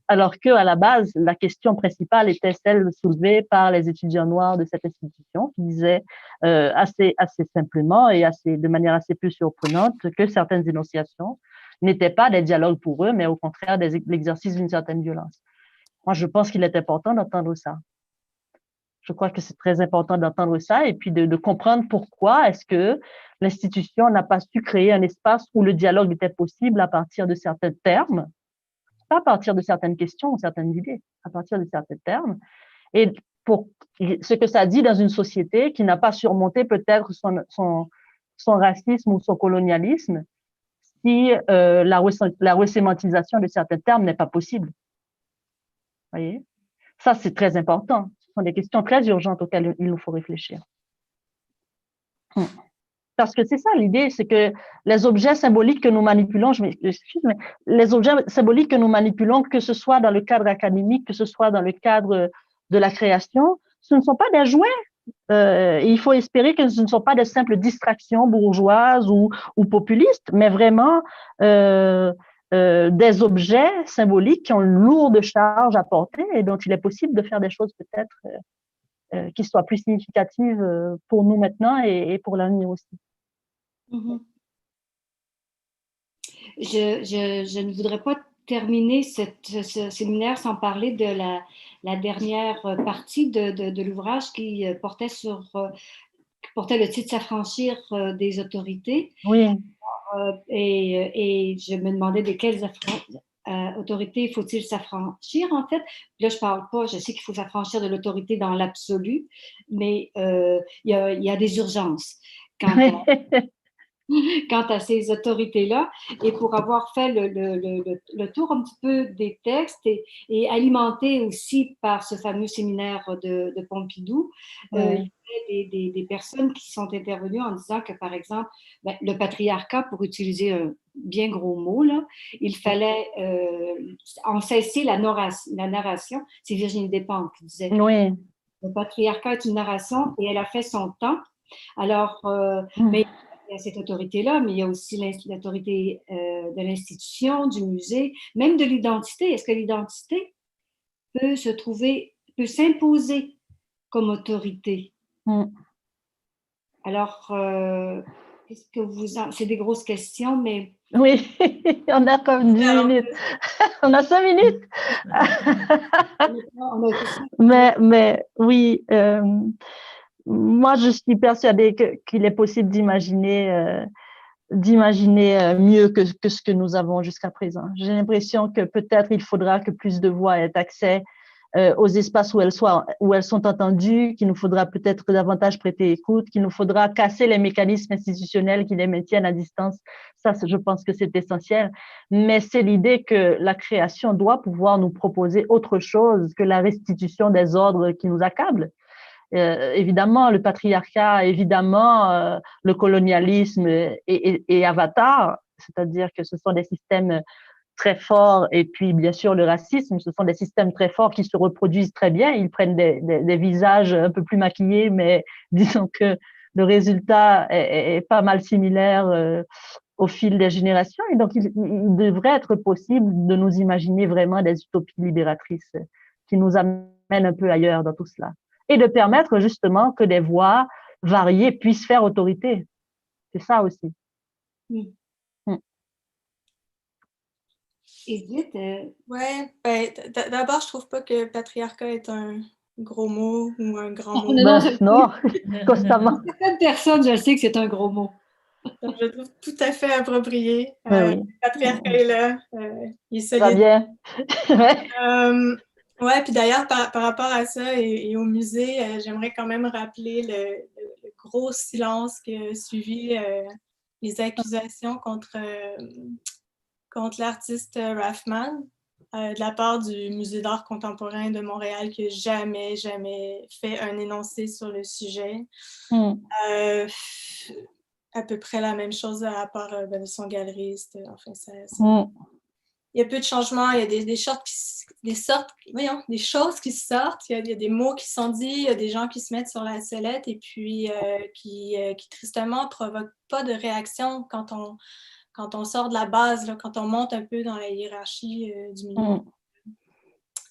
alors qu'à la base, la question principale était celle soulevée par les étudiants noirs de cette institution qui disaient assez simplement et de manière assez peu surprenante que certaines énonciations n'étaient pas des dialogues pour eux, mais au contraire l'exercice d'une certaine violence. Moi, je pense qu'il est important d'entendre ça. Je crois que c'est très important d'entendre ça et puis de comprendre pourquoi est-ce que l'institution n'a pas su créer un espace où le dialogue était possible à partir de certains termes, pas à partir de certaines questions ou certaines idées, à partir de certains termes. Et pour ce que ça dit dans une société qui n'a pas surmonté peut-être son racisme ou son colonialisme, si la resémantisation de certains termes n'est pas possible. Voyez? Ça, c'est très important. Ce sont des questions très urgentes auxquelles il nous faut réfléchir. Parce que c'est ça l'idée, c'est que les objets symboliques que nous manipulons, mais les objets symboliques que nous manipulons, que ce soit dans le cadre académique, que ce soit dans le cadre de la création, ce ne sont pas des jouets. Il faut espérer que ce ne sont pas de simples distractions bourgeoises ou populistes, mais vraiment des objets symboliques qui ont une lourde charge à porter et dont il est possible de faire des choses peut-être qui soient plus significatives pour nous maintenant et pour l'avenir aussi. Mm-hmm. Je ne voudrais pas terminer ce séminaire sans parler de la dernière partie de l'ouvrage qui portait le titre « S'affranchir des autorités ». Oui. Et je me demandais de quelles autorités faut-il s'affranchir, en fait. Là, je parle pas, je sais qu'il faut s'affranchir de l'autorité dans l'absolu, mais il y a des urgences quant à ces autorités-là. Et pour avoir fait le tour un petit peu des textes et alimenté aussi par ce fameux séminaire de Pompidou, il y avait des personnes qui sont intervenues en disant que, par exemple, le patriarcat, pour utiliser un bien gros mot, là, il fallait en cesser la narration. C'est Virginie Despentes qui disait. Oui. Le patriarcat est une narration et elle a fait son temps. Alors, mais il y a cette autorité-là, mais il y a aussi l'autorité de l'institution, du musée, même de l'identité. Est-ce que l'identité peut s'imposer comme autorité? Alors, est-ce que c'est des grosses questions, mais... Oui, on a comme 10 minutes. On a 5 minutes. mais oui, moi, je suis persuadée qu'il est possible d'imaginer mieux que ce que nous avons jusqu'à présent. J'ai l'impression que peut-être il faudra que plus de voix aient accès aux espaces où elles sont entendues, qu'il nous faudra peut-être davantage prêter écoute, qu'il nous faudra casser les mécanismes institutionnels qui les maintiennent à distance. Ça, je pense que c'est essentiel. Mais c'est l'idée que la création doit pouvoir nous proposer autre chose que la restitution des ordres qui nous accablent. Évidemment, le patriarcat, évidemment, le colonialisme et Avatar, c'est-à-dire que ce sont des systèmes très forts, et puis bien sûr le racisme, ce sont des systèmes très forts qui se reproduisent très bien, ils prennent des visages un peu plus maquillés, mais disons que le résultat est pas mal similaire au fil des générations, et donc il devrait être possible de nous imaginer vraiment des utopies libératrices qui nous amènent un peu ailleurs dans tout cela, et de permettre justement que des voix variées puissent faire autorité. C'est ça aussi. Edith, ouais, d'abord, je trouve pas que patriarcat est un gros mot ou un grand mot. Non, constamment. Pour certaines personnes, je sais que c'est un gros mot. Donc, je le trouve tout à fait approprié. Oui. Le patriarcat est là, il est solide. Ça vient. Ouais, puis d'ailleurs, par rapport à ça et au musée, j'aimerais quand même rappeler le gros silence qui a suivi les accusations contre l'artiste Raffman de la part du Musée d'art contemporain de Montréal qui n'a jamais fait un énoncé sur le sujet. À peu près la même chose à part de son galeriste. Enfin, il y a peu de changements, il y a des choses qui sortent, il y a des mots qui sont dits, il y a des gens qui se mettent sur la sellette et puis qui tristement provoquent pas de réaction quand on sort de la base, là, quand on monte un peu dans la hiérarchie du milieu.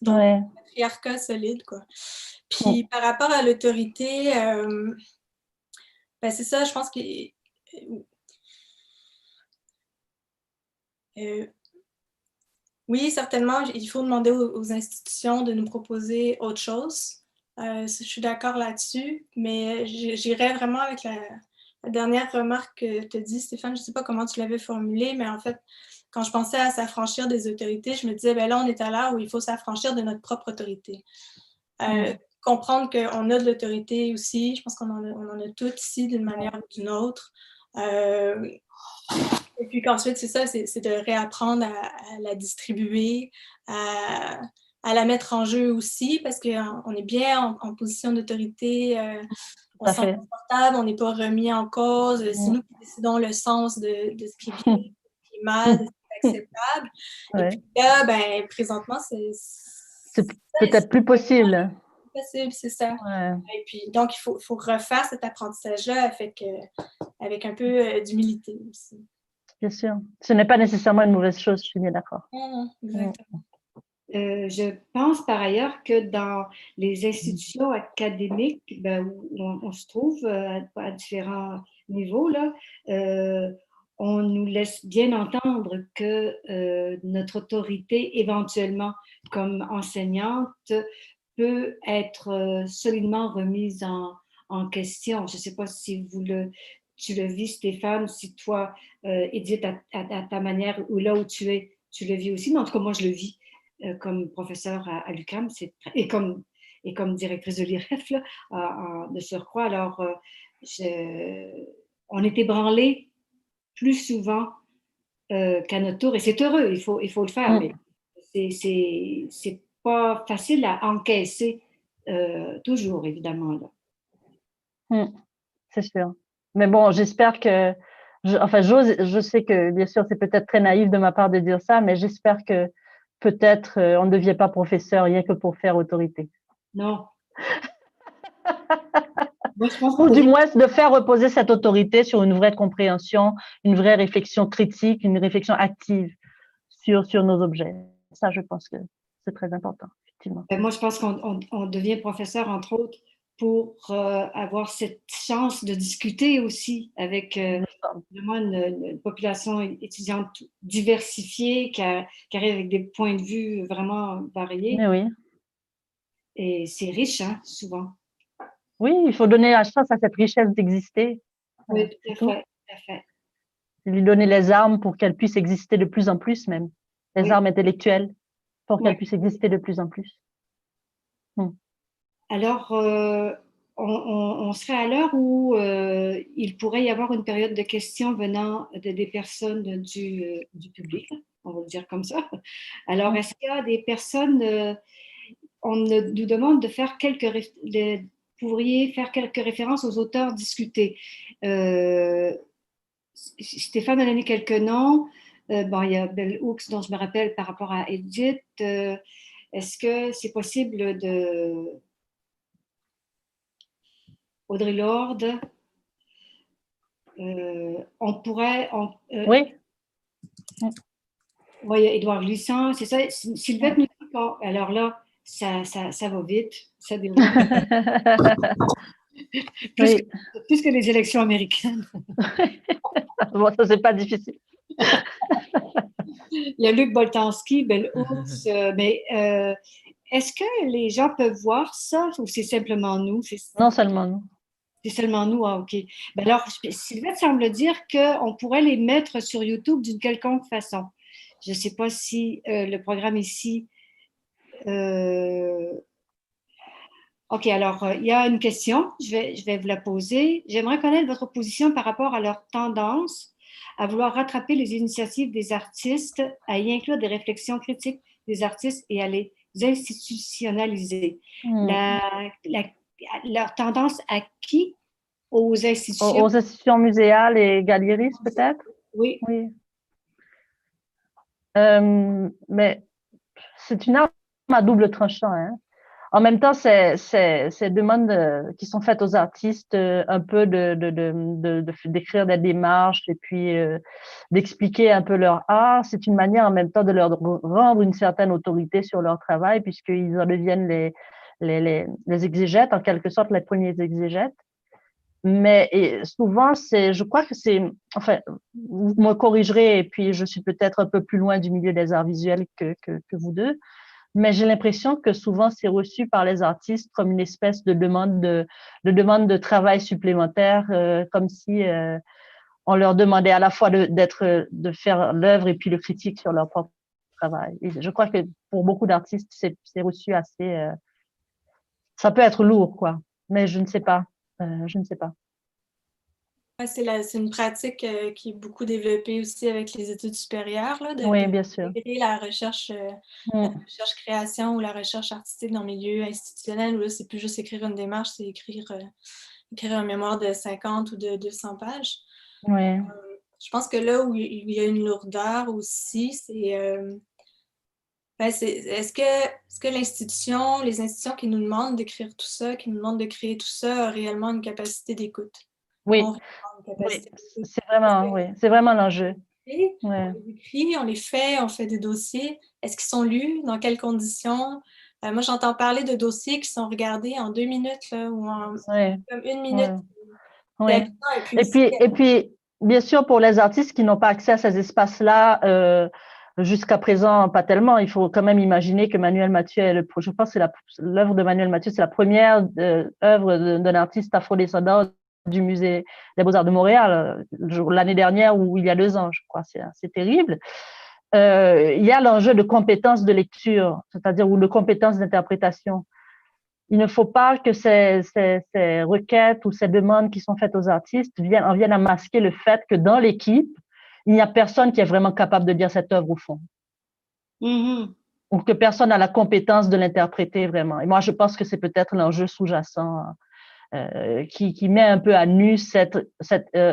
Donc, patriarcat solide, quoi. Puis, par rapport à l'autorité, c'est ça, je pense que... oui, certainement, il faut demander aux institutions de nous proposer autre chose. Je suis d'accord là-dessus, mais j'irais vraiment avec la dernière remarque que tu as dit, Stéphane. Je ne sais pas comment tu l'avais formulée, mais en fait, quand je pensais à s'affranchir des autorités, je me disais, ben là, on est à l'heure où il faut s'affranchir de notre propre autorité. Comprendre qu'on a de l'autorité aussi, je pense qu'on en a toutes ici d'une manière ou d'une autre. Et puis qu'ensuite, c'est ça, c'est de réapprendre à la distribuer, à la mettre en jeu aussi, parce qu'on est bien en position d'autorité, on se sent confortable, on n'est pas remis en cause, c'est nous qui décidons le sens de ce qui est bien, de ce qui est mal, de ce qui est acceptable. Et puis là, ben, présentement, c'est peut-être plus possible. Possible, c'est ça. Et puis, donc, il faut refaire cet apprentissage-là avec un peu d'humilité aussi. Bien sûr. Ce n'est pas nécessairement une mauvaise chose, je suis bien d'accord. Exactement. Je pense par ailleurs que dans les institutions académiques où on se trouve à différents niveaux, là, on nous laisse bien entendre que notre autorité, éventuellement comme enseignante, peut être solidement remise en question. Je ne sais pas si tu le vis, Stéphane, si toi, Edith, à ta manière, ou là où tu es, tu le vis aussi, mais en tout cas, moi, je le vis comme professeur à l'UQAM et comme directrice de l'IREF, de surcroît. Alors, on est ébranlé plus souvent qu'à notre tour, et c'est heureux, il faut le faire, mais c'est pas facile à encaisser toujours, évidemment. Là. C'est sûr. Mais bon, j'espère que... je sais que, bien sûr, c'est peut-être très naïf de ma part de dire ça, mais j'espère que peut-être on ne devient pas professeur rien que pour faire autorité. Non. Ou du moins de faire reposer cette autorité sur une vraie compréhension, une vraie réflexion critique, une réflexion active sur nos objets. Ça, je pense que c'est très important, effectivement. Moi, je pense qu'on devient professeur, entre autres, pour avoir cette chance de discuter aussi avec vraiment une population étudiante diversifiée qui arrive avec des points de vue vraiment variés. Mais oui. Et c'est riche, hein, souvent. Oui, il faut donner la chance à cette richesse d'exister. Oui, tout à fait. Lui donner les armes pour qu'elle puisse exister de plus en plus même. Les armes intellectuelles pour qu'elle puisse exister de plus en plus. Alors, on serait à l'heure où il pourrait y avoir une période de questions venant des personnes du public, on va le dire comme ça. Alors, est-ce qu'il y a des personnes, on nous demande de faire pourriez faire quelques références aux auteurs discutés. Stéphane a donné quelques noms. Il y a Bell Hooks, dont je me rappelle par rapport à Edith. Est-ce que c'est possible de... Audre Lorde, on pourrait... oui. Oui, Édouard Glissant, c'est ça. Sylvette nous dit alors là, ça va vite, ça déroule. plus que les élections américaines. Bon, ça, c'est pas difficile. Il y a Luc Boltanski, Bell Hooks, mais est-ce que les gens peuvent voir ça ou c'est simplement nous? Non, seulement nous. C'est seulement nous, OK. Ben alors, Sylvette semble dire qu'on pourrait les mettre sur YouTube d'une quelconque façon. Je ne sais pas si le programme ici... OK, alors, il y a une question, je vais vous la poser. J'aimerais connaître votre position par rapport à leur tendance à vouloir rattraper les initiatives des artistes, à y inclure des réflexions critiques des artistes et à les institutionnaliser. Leur tendance à qui? Aux institutions? Aux institutions muséales et galéristes, peut-être? Oui. Mais c'est une arme à double tranchant. Hein. En même temps, c'est demandes qui sont faites aux artistes un peu d'écrire des démarches et puis d'expliquer un peu leur art. C'est une manière en même temps de leur rendre une certaine autorité sur leur travail puisqu'ils en deviennent les exégètes, en quelque sorte les premiers exégètes. Mais souvent, je crois que c'est, enfin, vous me corrigerez et puis je suis peut-être un peu plus loin du milieu des arts visuels que vous deux. mais j'ai l'impression que souvent c'est reçu par les artistes comme une espèce de demande de travail supplémentaire, comme si on leur demandait à la fois de faire l'œuvre et puis le critique sur leur propre travail. Et je crois que pour beaucoup d'artistes, c'est reçu assez, ça peut être lourd, quoi. Mais je ne sais pas, je ne sais pas. Ouais, c'est une pratique qui est beaucoup développée aussi avec les études supérieures, là, Oui, bien sûr. d'intégrer la recherche création ou la recherche artistique dans le milieu institutionnel, où là, c'est plus juste écrire une démarche, c'est écrire un mémoire de 50 ou de 200 pages. Oui. Je pense que là où il y a une lourdeur aussi, c'est est-ce que les institutions qui nous demandent d'écrire tout ça, qui nous demandent de créer tout ça, ont réellement une capacité d'écoute? Oui, Ont réellement une capacité d'écoute? c'est vraiment l'enjeu. On les écrit, on les fait, on fait des dossiers. Est-ce qu'ils sont lus? Dans quelles conditions? Moi, j'entends parler de dossiers qui sont regardés en 2 minutes, là, ou en comme 1 minute. Ouais. Et puis, bien sûr, pour les artistes qui n'ont pas accès à ces espaces-là, jusqu'à présent, pas tellement. Il faut quand même imaginer que Manuel Mathieu je pense que l'œuvre de Manuel Mathieu, c'est la première œuvre d'un artiste afrodescendant du musée des Beaux-Arts de Montréal, l'année dernière ou il y a 2 ans, je crois. C'est terrible. Il y a l'enjeu de compétences de lecture, c'est-à-dire ou de compétences d'interprétation. Il ne faut pas que ces requêtes ou ces demandes qui sont faites aux artistes viennent à masquer le fait que dans l'équipe, il n'y a personne qui est vraiment capable de lire cette œuvre au fond. Ou que personne n'a la compétence de l'interpréter vraiment. Et moi, je pense que c'est peut-être l'enjeu sous-jacent qui met un peu à nu cette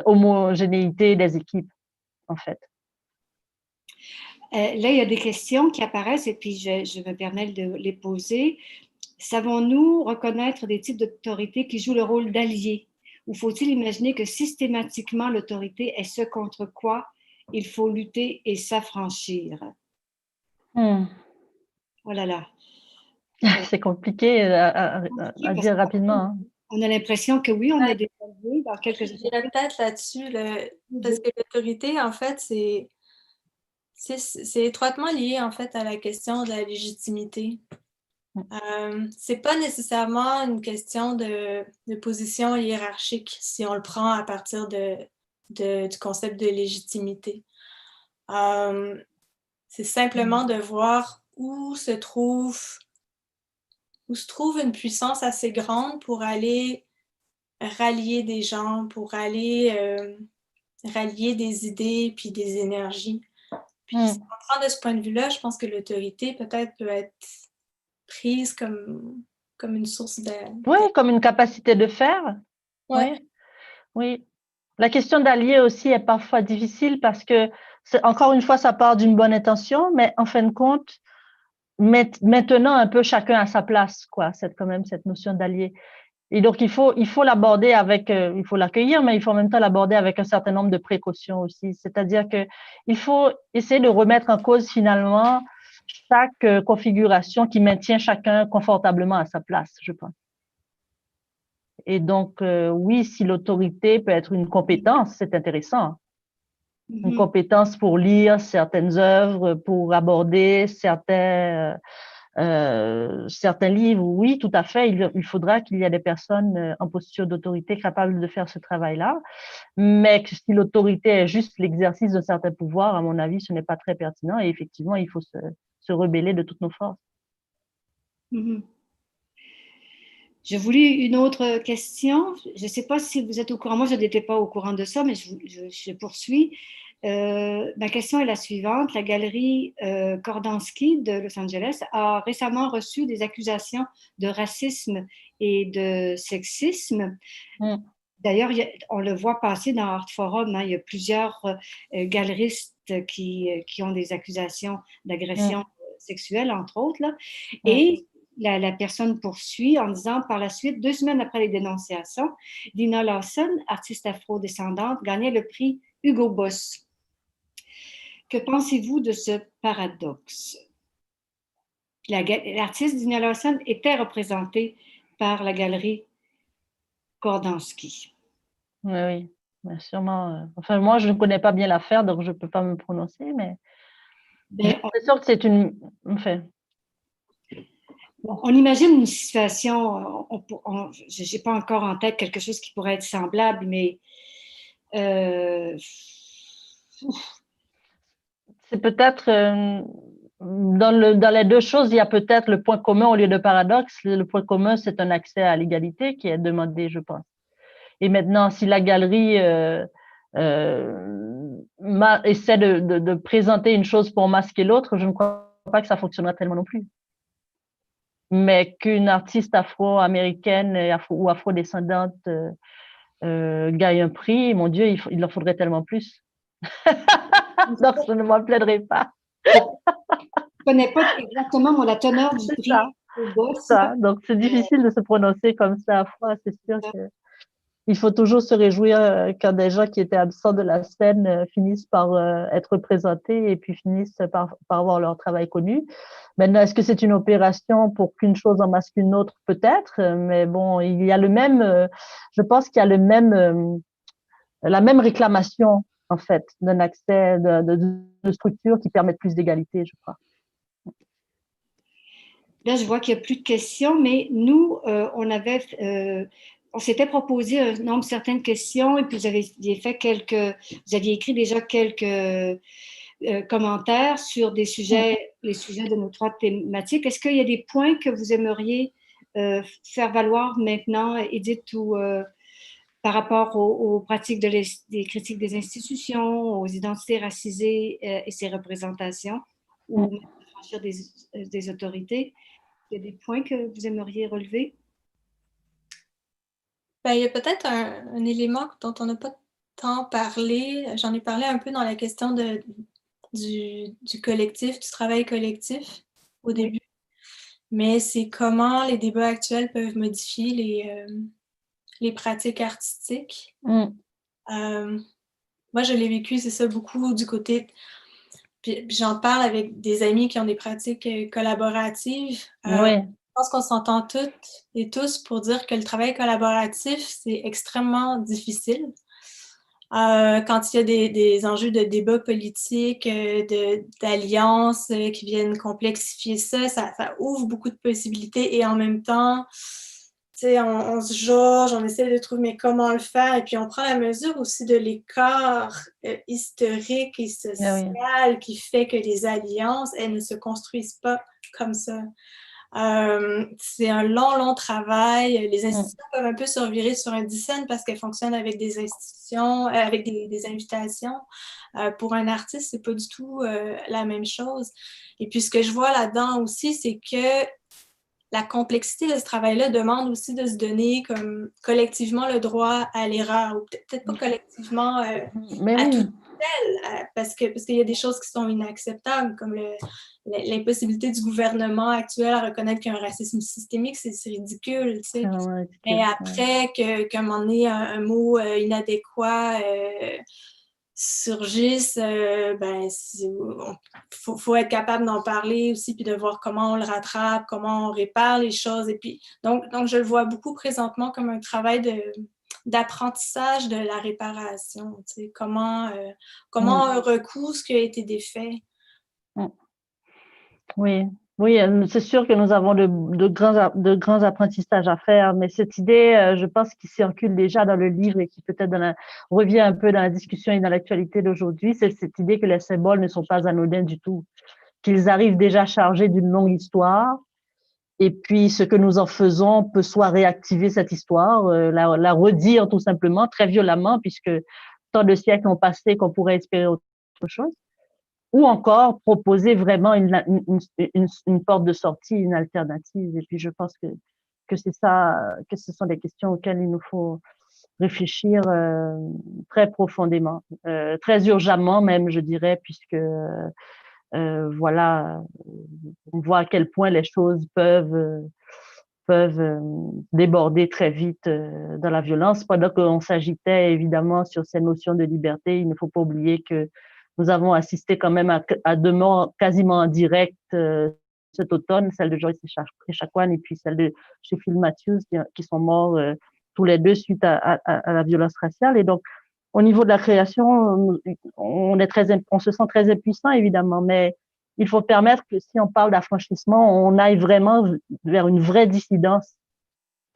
homogénéité des équipes, en fait. Là, il y a des questions qui apparaissent et puis je me permets de les poser. Savons-nous reconnaître des types d'autorité qui jouent le rôle d'alliés? Ou faut-il imaginer que systématiquement l'autorité est ce contre quoi il faut lutter et s'affranchir? Oh là là. C'est compliqué à dire rapidement. Hein. On a l'impression que oui, on a des alliés dans quelques... Je dirais peut-être là-dessus, parce que l'autorité, en fait, c'est étroitement lié, en fait, à la question de la légitimité. C'est pas nécessairement une question de position hiérarchique si on le prend à partir du concept de légitimité. C'est simplement de voir où se trouve une puissance assez grande pour aller rallier des gens, pour aller rallier des idées puis des énergies. Puis si on prend de ce point de vue-là, je pense que l'autorité peut-être peut être prise comme une source de... Oui, comme une capacité de faire. Ouais. Oui. La question d'allier aussi est parfois difficile parce que, encore une fois, ça part d'une bonne intention, mais en fin de compte, maintenant un peu chacun à sa place, quoi. C'est quand même cette notion d'allier. Et donc, il faut l'aborder il faut l'accueillir, mais il faut en même temps l'aborder avec un certain nombre de précautions aussi. C'est-à-dire que il faut essayer de remettre en cause finalement chaque configuration qui maintient chacun confortablement à sa place, je pense. Et donc, oui, si l'autorité peut être une compétence, c'est intéressant. Une compétence pour lire certaines œuvres, pour aborder certains livres, oui, tout à fait. Il faudra qu'il y ait des personnes en posture d'autorité capables de faire ce travail-là. Mais si l'autorité est juste l'exercice d'un certain pouvoir, à mon avis, ce n'est pas très pertinent. Et effectivement, il faut se rebeller de toutes nos forces. Je voulais une autre question. Je ne sais pas si vous êtes au courant. Moi, je n'étais pas au courant de ça, mais je poursuis. Ma question est la suivante. La galerie Kordansky de Los Angeles a récemment reçu des accusations de racisme et de sexisme. D'ailleurs, on le voit passer dans Art Forum. Hein, il y a plusieurs galeristes qui ont des accusations d'agression sexuelle, entre autres. Là. Et la personne poursuit en disant par la suite, 2 semaines après les dénonciations, Dina Lawson, artiste afro-descendante, gagnait le prix Hugo Boss. Que pensez-vous de ce paradoxe? L'artiste Dina Lawson était représentée par la galerie Kordansky. Oui, sûrement. Enfin, moi, je ne connais pas bien l'affaire, donc je ne peux pas me prononcer, mais c'est sûr que c'est une... Enfin, On imagine une situation, je n'ai pas encore en tête quelque chose qui pourrait être semblable, mais c'est peut-être dans les deux choses, il y a peut-être le point commun au lieu de paradoxe. Le point commun, c'est un accès à l'égalité qui est demandé, je pense. Et maintenant, si la galerie essaie de présenter une chose pour masquer l'autre, je ne crois pas que ça fonctionnera tellement non plus. Mais qu'une artiste afro-américaine ou afro-descendante gagne un prix, mon Dieu, il en faudrait tellement plus. Donc, je ne m'en plaiderai pas. Je ne connais pas exactement la teneur du prix. Ça. Donc, c'est difficile de se prononcer comme ça à froid, c'est sûr que il faut toujours se réjouir quand des gens qui étaient absents de la scène finissent par être présentés et puis finissent par avoir leur travail connu. Maintenant, est-ce que c'est une opération pour qu'une chose en masque une autre? Peut-être, mais bon, il y a le même, je pense qu'il y a le même, la même réclamation, en fait, d'un accès de structures qui permettent plus d'égalité, je crois. Là, je vois qu'il n'y a plus de questions, mais nous, on s'était proposé un nombre certain de questions et puis vous aviez écrit déjà quelques commentaires sur les sujets de nos 3 thématiques. Est-ce qu'il y a des points que vous aimeriez faire valoir maintenant, Edith, ou par rapport aux pratiques des critiques des institutions, aux identités racisées et ses représentations, ou franchir des autorités? Il y a des points que vous aimeriez relever? Ben, il y a peut-être un élément dont on n'a pas tant parlé. J'en ai parlé un peu dans la question du collectif, du travail collectif au début. Mais c'est comment les débats actuels peuvent modifier les pratiques artistiques. Moi, je l'ai vécu, c'est ça, beaucoup du côté... Puis j'en parle avec des amis qui ont des pratiques collaboratives. Je pense qu'on s'entend toutes et tous pour dire que le travail collaboratif, c'est extrêmement difficile. Quand il y a des enjeux de débat politique, d'alliances qui viennent complexifier ça ouvre beaucoup de possibilités et en même temps, on se jauge, on essaie de trouver comment le faire et puis on prend la mesure aussi de l'écart historique et social qui fait que les alliances, elles ne se construisent pas comme ça. C'est un long travail. Les institutions peuvent un peu se revirer sur un dixaine parce qu'elles fonctionnent avec des institutions, avec des invitations. Pour un artiste, c'est pas du tout la même chose. Et puis, ce que je vois là-dedans aussi, c'est que la complexité de ce travail-là demande aussi de se donner comme collectivement le droit à l'erreur, ou peut-être pas collectivement à tout tel, parce qu'il y a des choses qui sont inacceptables, comme l'impossibilité du gouvernement actuel à reconnaître qu'il y a un racisme systémique, c'est ridicule, tu sais. Mais après qu'à un moment donné, un mot inadéquat surgissent, faut être capable d'en parler aussi, puis de voir comment on le rattrape, comment on répare les choses. Et puis, donc je le vois beaucoup présentement comme un travail d'apprentissage de la réparation. Tu sais, comment on recoue ce qui a été défait. Oui, c'est sûr que nous avons de grands apprentissages à faire, mais cette idée, je pense, qui circule déjà dans le livre et qui peut-être revient un peu dans la discussion et dans l'actualité d'aujourd'hui, c'est cette idée que les symboles ne sont pas anodins du tout, qu'ils arrivent déjà chargés d'une longue histoire, et puis ce que nous en faisons peut soit réactiver cette histoire, la redire tout simplement, très violemment, puisque tant de siècles ont passé qu'on pourrait espérer autre chose, ou encore proposer vraiment une porte de sortie, une alternative. Et puis, je pense que c'est ça, que ce sont des questions auxquelles il nous faut réfléchir très profondément, très urgemment même, je dirais, puisque voilà, on voit à quel point les choses peuvent déborder très vite dans la violence. Pendant qu'on s'agitait évidemment sur ces notions de liberté, il ne faut pas oublier que nous avons assisté quand même à 2 morts quasiment en direct cet automne, celle de Joyce Echaquan et puis celle de Sheffield Matthews, qui sont morts tous les deux suite à la violence raciale. Et donc, au niveau de la création, on se sent très impuissant, évidemment, mais il faut permettre que si on parle d'affranchissement, on aille vraiment vers une vraie dissidence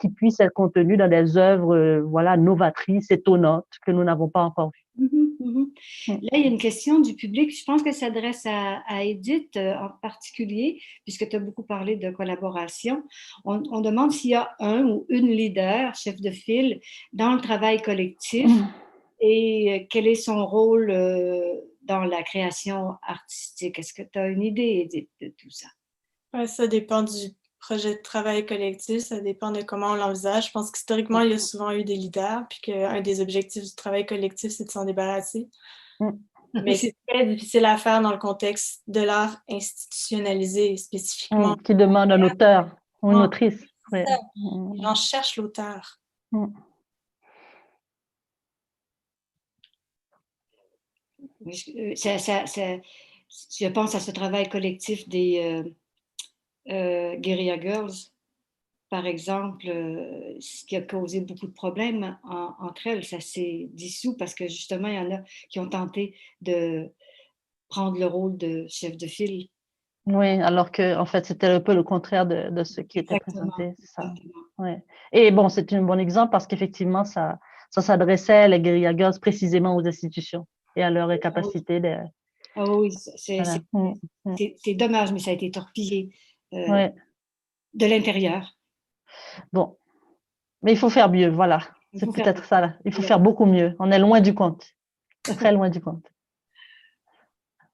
qui puisse être contenue dans des œuvres voilà, novatrices, étonnantes, que nous n'avons pas encore vues. Là, il y a une question du public. Je pense qu'elle s'adresse à Edith en particulier, puisque tu as beaucoup parlé de collaboration. On demande s'il y a un ou une leader, chef de file, dans le travail collectif et quel est son rôle dans la création artistique. Est-ce que tu as une idée, Edith, de tout ça? Ouais, ça dépend du projet de travail collectif, ça dépend de comment on l'envisage. Je pense qu'historiquement, il y a souvent eu des leaders, puis qu'un des objectifs du travail collectif, c'est de s'en débarrasser. Mais c'est très difficile à faire dans le contexte de l'art institutionnalisé, spécifiquement. Qui demande un auteur ou une autrice. Ouais. Les gens cherchent l'auteur. Je pense à ce travail collectif des Guerrilla Girls, par exemple, ce qui a causé beaucoup de problèmes entre elles. Ça s'est dissous parce que justement, il y en a qui ont tenté de prendre le rôle de chef de file. Oui, alors que en fait, c'était un peu le contraire de ce qui était présenté. C'est ça. Ouais. Et bon, c'est un bon exemple parce qu'effectivement, ça s'adressait, les Guerrilla Girls, précisément aux institutions et à leur capacité de... Ah oui, c'est dommage, mais ça a été torpillé de l'intérieur. Bon, mais il faut faire mieux, voilà. C'est peut-être ça, là. Il faut faire beaucoup mieux. On est loin du compte, très loin du compte.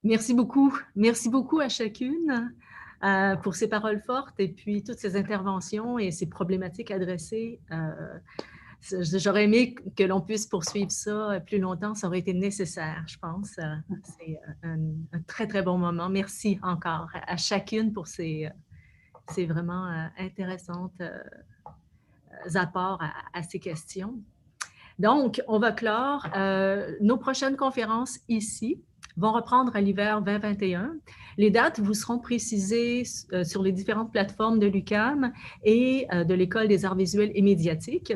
Merci beaucoup. Merci beaucoup à chacune pour ces paroles fortes et puis toutes ces interventions et ces problématiques adressées. J'aurais aimé que l'on puisse poursuivre ça plus longtemps. Ça aurait été nécessaire, je pense. C'est un très, très bon moment. Merci encore à chacune pour ces vraiment intéressantes apports à ces questions. Donc, on va clore. Nos prochaines conférences ici vont reprendre à l'hiver 2021. Les dates vous seront précisées sur les différentes plateformes de l'UQAM et de l'École des arts visuels et médiatiques.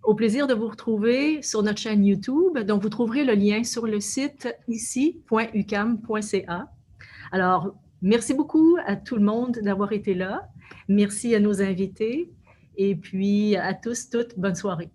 Au plaisir de vous retrouver sur notre chaîne YouTube. Donc, vous trouverez le lien sur le site ici.uqam.ca. Alors, merci beaucoup à tout le monde d'avoir été là. Merci à nos invités. Et puis, à tous, toutes, bonne soirée.